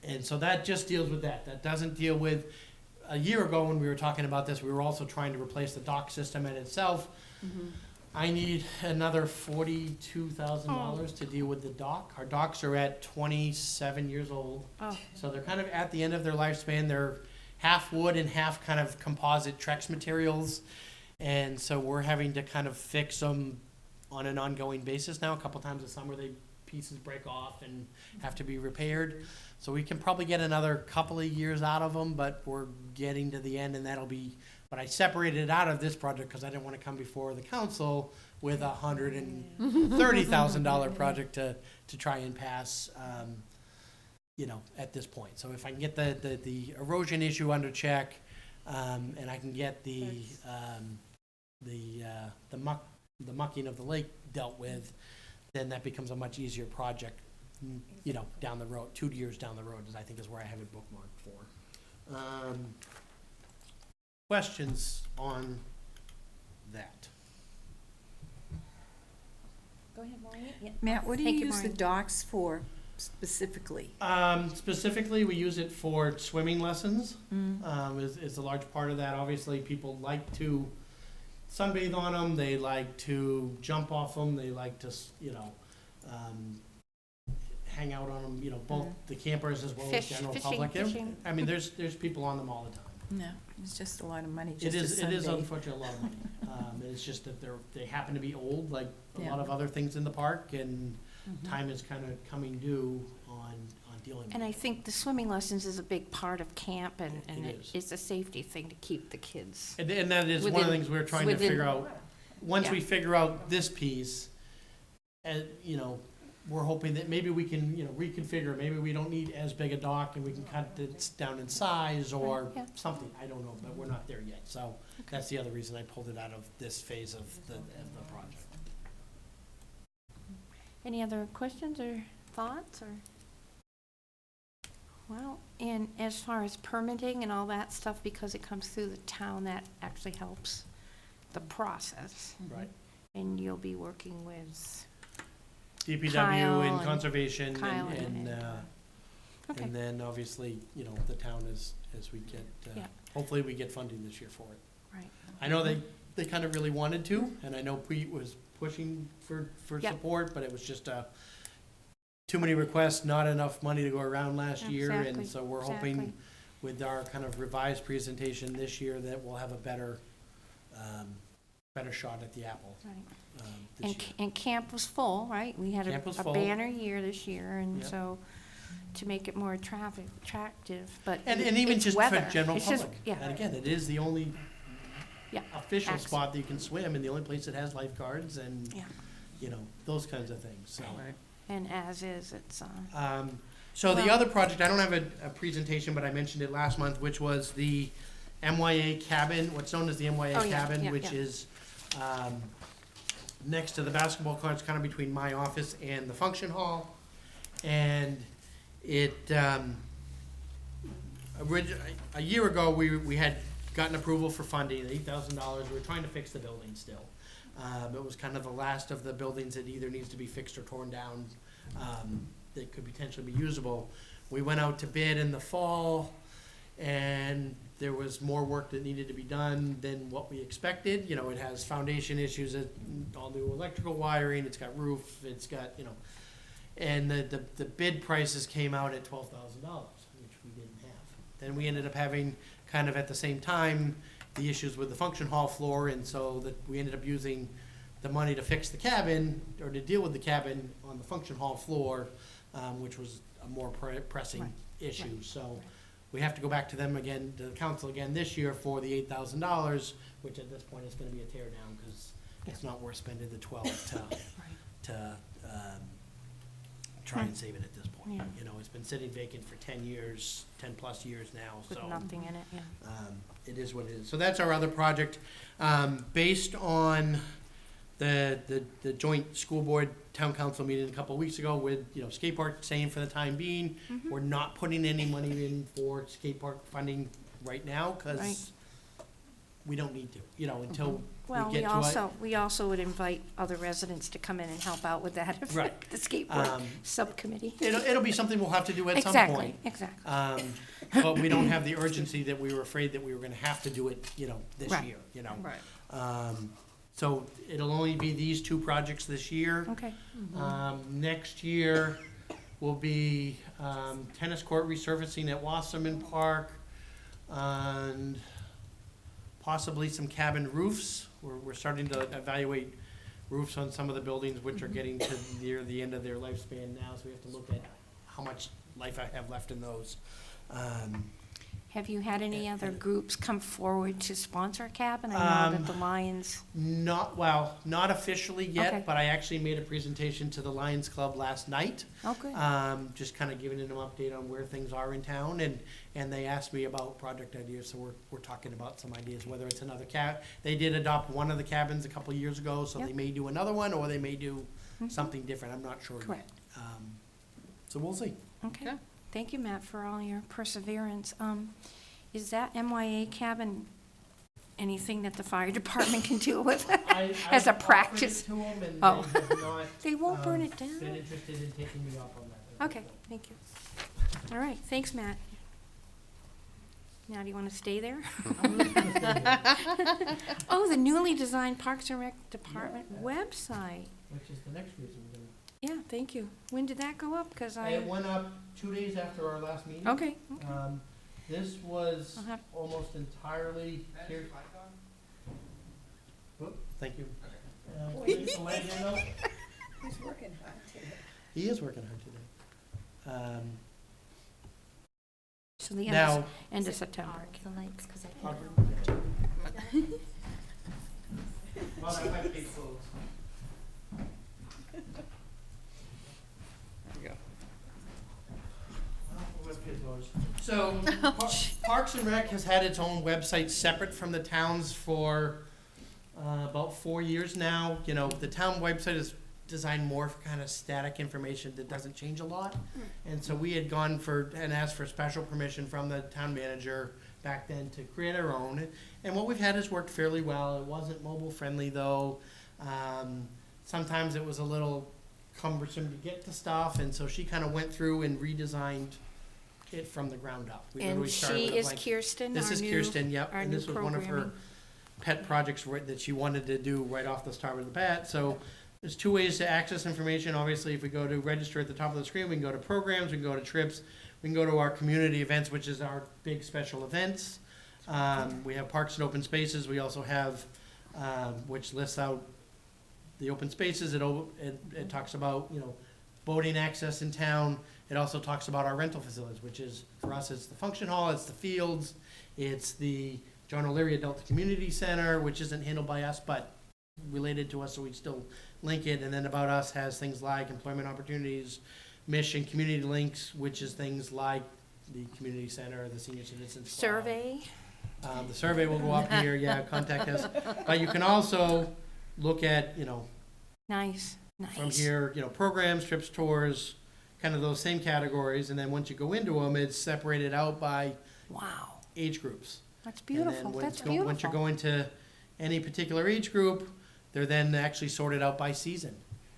And so that just deals with that. That doesn't deal with, a year ago when we were talking about this, we were also trying to replace the dock system in itself. I need another $42,000 to deal with the dock. Our docks are at 27 years old. Oh. So they're kind of at the end of their lifespan. They're half wood and half kind of composite Trex materials. And so we're having to kind of fix them on an ongoing basis now. A couple times a summer, pieces break off and have to be repaired. So we can probably get another couple of years out of them, but we're getting to the end, and that'll be, but I separated it out of this project because I didn't want to come before the council with $130,000 project to try and pass, you know, at this point. So if I can get the erosion issue under check, and I can get the mucking of the lake dealt with, then that becomes a much easier project, you know, down the road, 2 years down the road, I think is where I have it bookmarked for. Questions on that? Go ahead, Maureen. Yeah. Matt, what do Thank you you, use the Maureen. docks for specifically? Specifically, we use it for swimming lessons, is a large part of that. Obviously, people like to sunbathe on them, they like to jump off them, they like to, you know, hang out on them, you know, both the campers as well as general public. Fishing. I mean, there's people on them all the time. No, it's just a lot of money It just to is sunbathe. unfortunately a lot of money. It's just that they happen to be old, like a Yeah. lot of other things in the park, and time is kind of coming due on dealing with And it. I think the swimming lessons is a big part of camp, and It is. it's a safety thing to keep the kids. And that is one of the within- things we're trying to within- figure out. Once we Yeah. figure out this piece, and, you know, we're hoping that maybe we can, you know, reconfigure, maybe we don't need as big a dock and we can cut it down in size or Right, yeah. something, I don't know, but we're not there yet. So that's the other reason I pulled it out of this phase of the project. Any other questions or thoughts, or? Well, and as far as permitting and all that stuff, because it comes through the town, that actually helps the process. Right. And you'll be working with, DPW Kyle and and conservation Kyle and okay, and then obviously, you know, the town as we get, Yeah. hopefully we get funding this year for it. right. I know they kind of really wanted to, and I know Pete was pushing for Yep. support, but it was just too many requests, not enough money to go around last year, Exactly, and so we're exactly. hoping with our kind of revised presentation this year that we'll have a better, better shot at the apple, Right. this year. And camp was full, right? We had Camp was a full. banner year this year, and Yep. so to make it more attractive, but And even it's just weather. for general It's just- public. Yeah, And again, it is the only Yeah. official Access. spot that you can swim and the only place that has lifeguards and, yeah. you know, those kinds of things, so. And as is, it's, So the Well- other project, I don't have a presentation, but I mentioned it last month, which was the MYA cabin, what's known as the MYA Oh, yeah, cabin, yeah, which yeah. is, next to the basketball courts, kind of between my office and the function hall. And it, a year ago, we had gotten approval for funding, $8,000. We were trying to fix the building still. It was kind of the last of the buildings that either needs to be fixed or torn down, that could potentially be usable. We went out to bid in the fall, and there was more work that needed to be done than what we expected. You know, it has foundation issues, all new electrical wiring, it's got roof, it's got, you know, and the bid prices came out at $12,000, which we didn't have. Then we ended up having, kind of at the same time, the issues with the function hall floor, and so that we ended up using the money to fix the cabin, or to deal with the cabin on the function hall floor, which was a more pressing Right, issue. right, So we have to go back to them again, to the council again this year for the $8,000, which at this point is gonna be a tear down, because it's not worth spending the 12 to try and save it at this point. Yeah. You know, it's been sitting vacant for 10 years, 10-plus years now, with so. nothing in it, yeah. It is what it is. So that's our other project. Based on the joint school board town council meeting a couple of weeks ago with, you know, skate park saying for the time being, Mm-hmm. we're not putting any money in for skate park funding right now, Right. because we don't need to, you know, until Well, we get to it. we also would invite other residents to come in and help out with that, if Right. the skateboard Um, subcommittee. It'll be something we'll have to do at some point. Exactly. But we don't have the urgency that we were afraid that we were gonna have to do it, you know, this Right. year, you know. Right. So it'll only be these two projects this year. Okay. Next year will be, tennis court resurfacing at Wasserman Park, and possibly some cabin roofs. We're starting to evaluate roofs on some of the buildings which are getting to near the end of their lifespan now, so we have to look at how much life I have left in those. Have you had any other groups come forward to sponsor a cabin? I know that the Lions, Not officially Okay. yet, but I actually made a presentation to the Lions Club last night. oh, good. Just kind of giving them an update on where things are in town, and they asked me about project ideas, so we're talking about some ideas, whether it's another they did adopt one of the cabins a couple of years ago, so they Yep. may do another one, or they may do Mhm. something different, I'm not sure yet. Correct. So we'll see. Okay. Thank you, Matt, for all your perseverance. Is that MYA cabin anything that the fire department can deal with? As a practice? To them, and Oh. they have not, They won't burn it been down? interested in taking me up on that. Okay, thank you. All right, thanks, Matt. Now, do you want to stay there? Oh, the newly designed Parks and Rec Department website. Which is the next reason we're gonna. Yeah, thank you. When did that go up? Because It went up 2 days after our last meeting. okay. This was I'll have- almost entirely here. Whoop, thank you. Thanks for letting me know. He's working hard today. He is working hard today. So the Now, end of September. The lights, 'cause I I'll- can't. well, that might be close. So, Parks and Rec has had its own website separate from the town's for about 4 years now. You know, the town website is designed more for kind of static information that doesn't change a lot. And so we had gone for, and asked for special permission from the town manager back then to create our own. And what we've had has worked fairly well. It wasn't mobile friendly though. Sometimes it was a little cumbersome to get to stuff, and so she kind of went through and redesigned it from the ground up. We And literally started she with a is blank- Kirsten, This our is new, Kirsten, yep, our and new this was one of her programming. pet projects that she wanted to do right off the start of the bat, so there's two ways to access information. Obviously, if we go to register at the top of the screen, we can go to programs, we can go to trips, we can go to our community events, which is our big special events. We have parks and open spaces. We also have, which lists out the open spaces. It talks about, you know, boating access in town. It also talks about our rental facilities, which is, for us, it's the function hall, it's the fields, it's the John O'Leary Adult Community Center, which isn't handled by us, but related to us, so we still link it. And then About Us has things like employment opportunities, mission, community links, which is things like the community center, the senior citizens club. Survey. The survey will go up here, yeah, contact us. But you can also look at, you know, Nice, nice. from here, you know, programs, trips, tours, kind of those same categories. And then once you go into them, it's separated out by Wow, age groups. that's And then beautiful, when that's it's go- Once you're beautiful. going to any particular age group, they're then actually sorted out by season.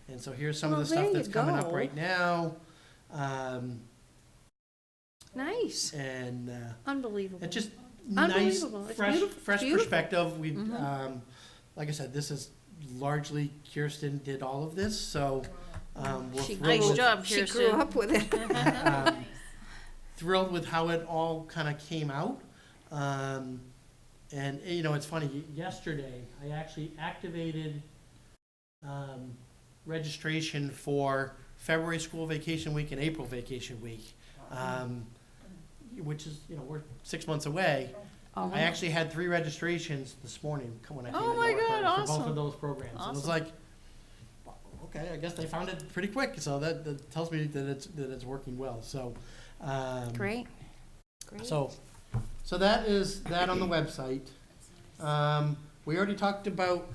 And so here's some of the Well, there stuff that's you coming up go. right now. Nice, And unbelievable. it's just nice, Unbelievable. It's fresh, beautiful. fresh Beautiful. perspective. We, Mhm. like I said, this is largely Kirsten did all of this, so, we're She thrilled Nice with, job, She grew Kirsten. up with it. thrilled with how it all kind of came out. And, you know, it's funny, yesterday, I actually activated, registration for February school vacation week and April vacation week. Which is, you know, we're 6 months away. Oh, I actually had 3 registrations this morning when I came Oh in my door God, for both awesome. of those programs. And it was Awesome. like, okay, I guess they found it pretty quick, so that tells me that it's working well, so. Great, great. So that is that on the website. We already talked about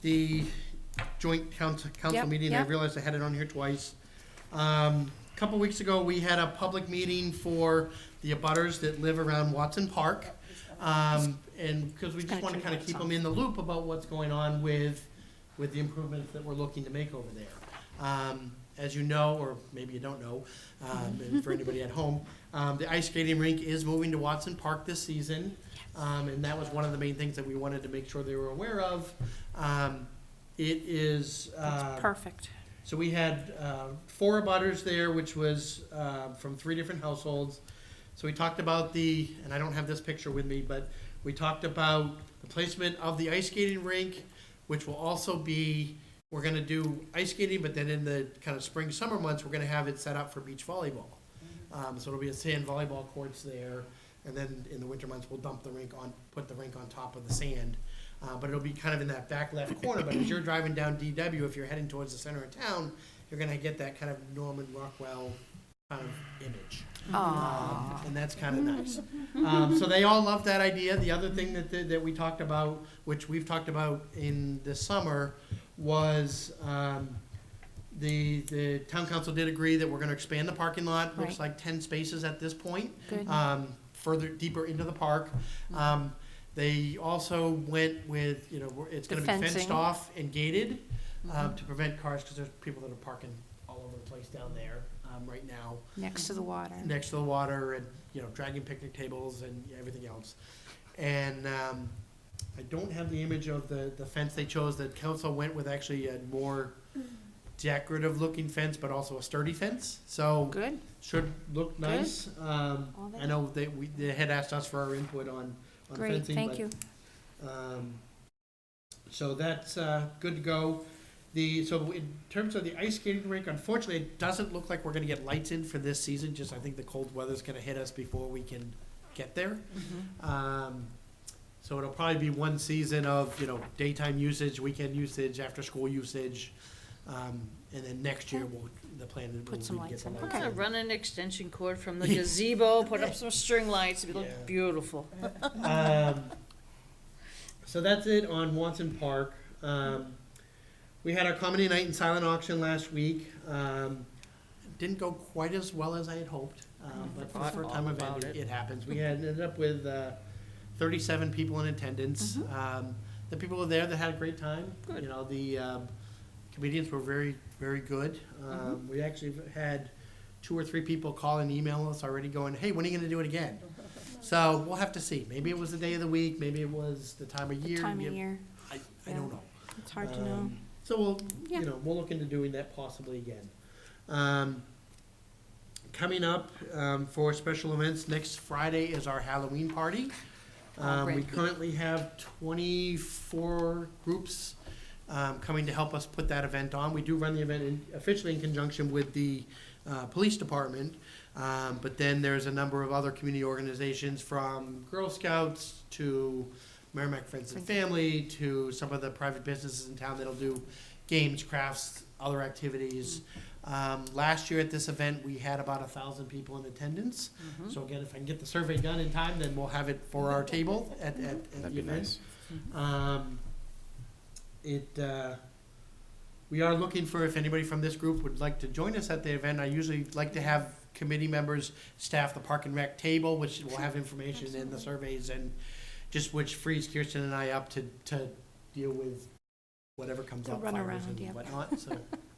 the joint council Yep, meeting. I yep. realized I had it on here twice. Couple weeks ago, we had a public meeting for the abutters that live around Watson Park. And because we just Gonna want to turn kind of lights keep them off. in the loop about what's going on with the improvements that we're looking to make over there. As you know, or maybe you don't know, and for anybody at home, the ice skating rink is moving to Watson Park this season. And that was one of the main things that we wanted to make sure they were aware of. It is, That's perfect. so we had 4 abutters there, which was from 3 different households. So we talked about and I don't have this picture with me, but we talked about the placement of the ice skating rink, which will also be, we're gonna do ice skating, but then in the kind of spring, summer months, we're gonna have it set up for beach volleyball. So it'll be a sand volleyball courts there, and then in the winter months, we'll put the rink on top of the sand. But it'll be kind of in that back left corner, but as you're driving down DW, if you're heading towards the center of town, you're gonna get that kind of Norman Rockwell kind of image. And that's kind of nice. So they all love that idea. The other thing that we talked about, which we've talked about in the summer, was the town council did agree that we're gonna expand the parking lot. Looks Right. like 10 spaces at this point. Good. Further, deeper into the park. They also went with, you know, it's The gonna be fenced fencing. off and gated, to prevent cars, because there's people that are parking all over the place down there, right now, Next to the water. next to the water, and, you know, dragging picnic tables and everything else. And, I don't have the image of the fence they chose. The council went with actually a more decorative looking fence, but also a sturdy fence, so Good. should look nice. All I that. know they had asked us for our input on Great, fencing, thank but, you. so that's, good to go. So in terms of the ice skating rink, unfortunately, it doesn't look like we're gonna get lights in for this season, just I think the cold weather's gonna hit us before we can get there. So it'll probably be one season of, you know, daytime usage, weekend usage, after-school usage. And then next year, the plan will Put be some to get lights the in. lights Okay. in. Run an extension cord from the Yeah. gazebo, put up some string lights, it'd Yeah. look beautiful. So that's it on Watson Park. We had our comedy night and silent auction last week. Didn't go quite as well as I had hoped, but for the Forgot first all time about event, it. it happens. We had ended up with 37 people in attendance. The people were there that had a great time. Good. You know, the comedians were very, very good. We actually had 2 or 3 people call and email us already going, hey, when are you gonna do it again? So we'll have to see. Maybe it was the day of the week, maybe it was the time of The year. time of year. I Yeah. don't know. It's hard to know. So we'll, Yeah. we'll look into doing that possibly again. Coming up, for special events, next Friday is our Halloween party. We great. currently have 24 groups, coming to help us put that event on. We do run the event officially in conjunction with the, police department. But then there's a number of other community organizations, from Girl Scouts to Merrimack Friends and Family to some of the private businesses in town that'll do games, crafts, other activities. Last year at this event, we had about 1,000 people in attendance. So again, if I can get the survey done in time, then we'll have it for our table at the That'd be event. nice. We are looking for, if anybody from this group would like to join us at the event. I usually like to have committee members staff the Park and Rec table, which will have information in the surveys, and just which frees Kirsten and I up to deal with whatever comes To up, run fires around, and yeah. whatnot, so.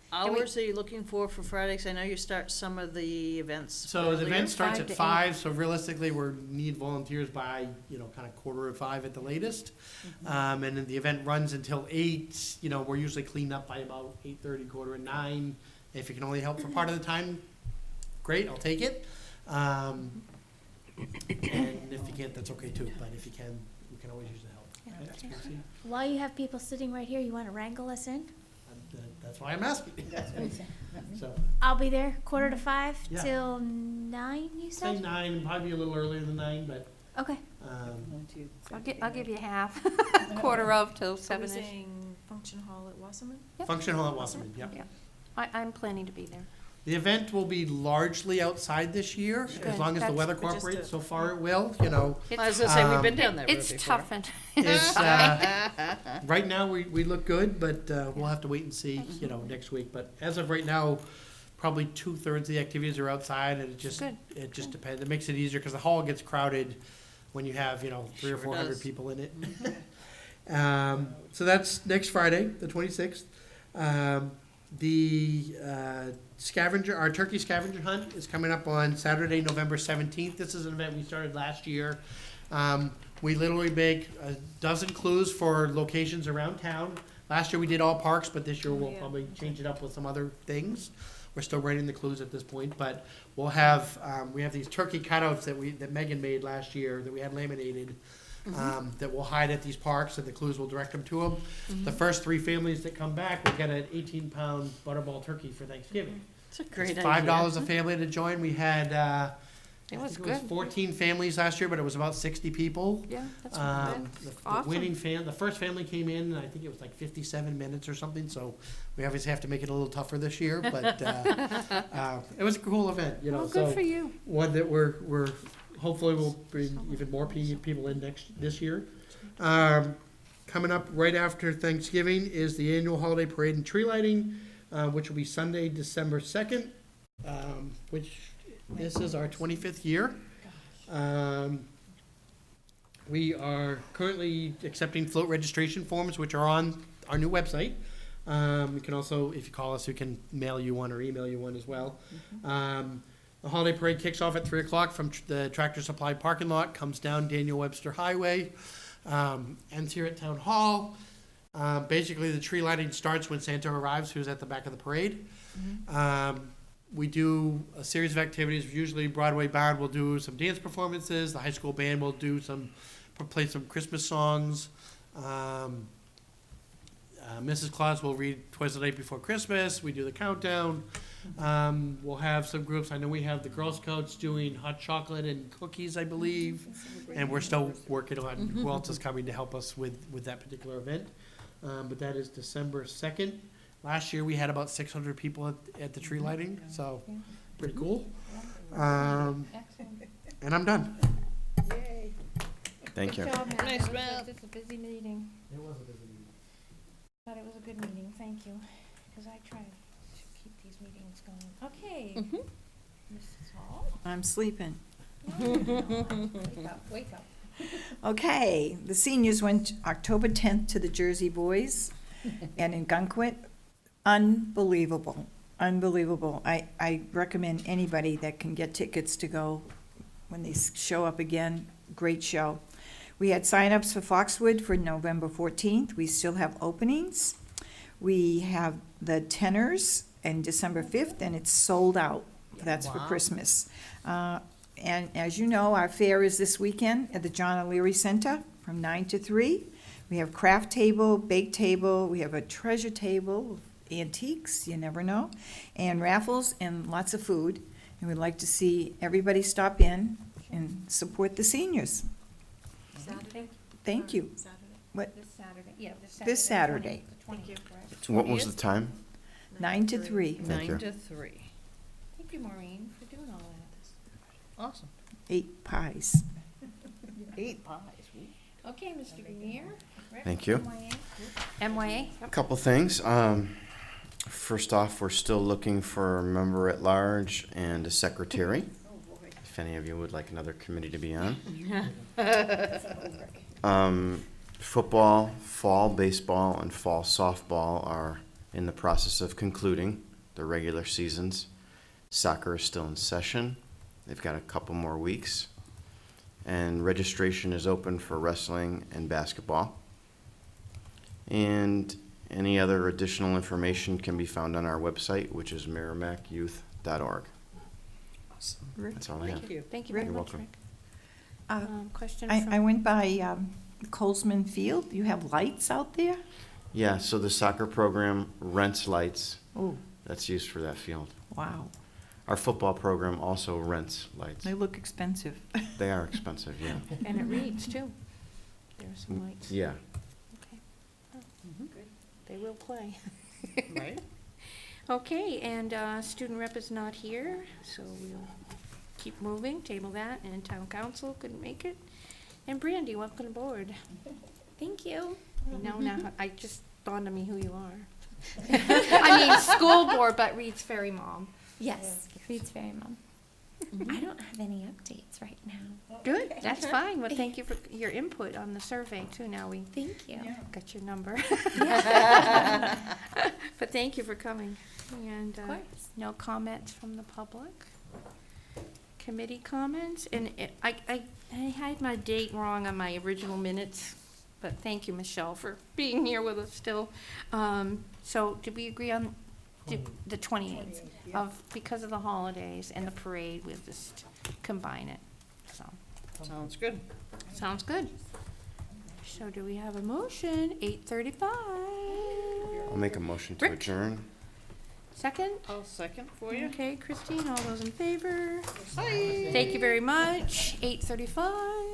Hours are you looking for Fridays? I know you start some of the events So the earlier. event starts 5 at to 5, so realistically, we need volunteers by, kind of 4:45 at the latest. And then the event runs until 8, we're usually cleaned up by about 8:30, 8:45. If you can only help for part of the time, great, I'll take it. And if you can't, that's okay too, but if you can, we can always use the help. Yeah. That's easy. While you have people sitting right here, you want to wrangle us in? That's why I'm asking. So, I'll be there 4:45 Yeah. till 9, you say said? 9, probably a little earlier than 9, but, Okay. I'll give you half, quarter of till So we're 7-ish. saying function hall at Wasserman? Function Hall at Wasserman, yep. Yeah. I'm planning to be there. The event will be largely outside this year, as Good. long as the That's- weather But just cooperates. to- So far it will, I was gonna say, we've been down that road It's before. tough and. It's, right now, we look good, but, we'll have to wait and see, next week. But as of right now, probably 2/3 of the activities are outside, and Good. it just depends. It makes it easier, because the hall gets crowded when you have, 300 Sure or 400 does. people in it. So that's next Friday, the 26th. The our turkey scavenger hunt is coming up on Saturday, November 17th. This is an event we started last year. We literally make a dozen clues for locations around town. Last year we did all parks, but this year we'll Yeah. probably change it up with some other things. We're still writing the clues at this point, but we'll have, we have these turkey cutouts that Megan made last year, that we had laminated, that we'll hide at these parks, and the clues will direct them to them. The first 3 families that come back will get an 18-pound butterball turkey for Thanksgiving. It's a great It's idea. $5 a family to join. We had, It was I think good. 14 families last year, but it was about 60 people. Yeah, that's The awesome. winning the first family came in, and I think it was like 57 minutes or something, so we obviously have to make it a little tougher this year, but, it was a cool event, Well, so. good for you. One that we're hopefully will bring even more people in this year. Coming up right after Thanksgiving is the annual holiday parade and tree lighting, which will be Sunday, December 2nd, which this is our 25th year. We are currently accepting float registration forms, which are on our new website. You can also, if you call us, we can mail you one or email you one as well. The holiday parade kicks off at 3 o'clock from the Tractor Supply parking lot, comes down Daniel Webster Highway, ends here at Town Hall. Basically, the tree lighting starts when Santa arrives, who's at the back of the parade. We do a series of activities. Usually Broadway Band will do some dance performances. The high school band will play some Christmas songs. Mrs. Claus will read Twas the Night Before Christmas. We do the countdown. We'll have some groups. I know we have the Girl Scouts doing hot chocolate and cookies, I believe. And we're still working on who else is coming to help us with that particular event. But that is December 2nd. Last year, we had about 600 people at the tree lighting, so pretty cool. And I'm done. Thank you. Good job, Matt. Nice It was job. just a busy meeting. It was a busy meeting. But it was a good meeting, thank you, because I try to keep these meetings going. Okay. Mrs. Hall? I'm sleeping. Wake up. Okay, the seniors went October 10th to the Jersey Boys and in Gunkwit. Unbelievable, unbelievable. I recommend anybody that can get tickets to go when they show up again. Great show. We had signups for Foxwood for November 14th. We still have openings. We have the tenors and December 5th, and it's sold out. That's for Christmas. And as you know, our fair is this weekend at the John O'Leary Center from 9 to 3. We have craft table, bake table, we have a treasure table, antiques, you never know, and raffles and lots of food. And we'd like to see everybody stop in and support the seniors. Saturday? Thank you. Saturday. What, This Saturday, yeah, this Saturday. this Saturday, Thank you. What was the time? 9 to 3, Thank you. 9 to 3. Thank you, Maureen, for doing all that. Awesome. 8 pies. 8 pies. Okay, Mr. Grenier? Thank you. MYA? A couple things. First off, we're still looking for a member at large and a secretary. If any of you would like another committee to be on. Football, fall baseball, and fall softball are in the process of concluding their regular seasons. Soccer is still in session. They've got a couple more weeks. And registration is open for wrestling and basketball. And any other additional information can be found on our website, which is merrimacyouth.org. Awesome. That's all I have. Thank you. Thank you very You're much, welcome. Rick. Question I from, went by Colesman Field. You have lights out there? Yeah, so the soccer program rents lights. Oh, That's used for that field. wow. Our football program also rents lights. They look expensive. They are expensive, yeah. and it reads too. There's some lights. Yeah. Okay. Oh, good. They will play. Right? Okay, and student rep is not here, so we'll keep moving, table that, and town council couldn't make it. And Brandy, welcome aboard. Thank you. Now, I just dawned on me who you are. I mean, school board, but Reed's Ferry mom. Yes, Reed's Ferry Mom. I don't have any updates right now. Good, that's fine. Well, thank you for your input on the survey too. Now we Thank you. got your number. But thank you for coming. And Of course. no comments from the public? Committee comments? And I had my date wrong on my original minutes, but thank you, Michelle, for being here with us still. So did we agree on the 28th? Because of the holidays and the parade, we'll just combine it. So, Sounds good. sounds good. So do we have a motion? 8:35. I'll make a motion to Rick? adjourn. Second? I'll second for you. Okay, Christine, all those in favor? Thank you very much. 8:35.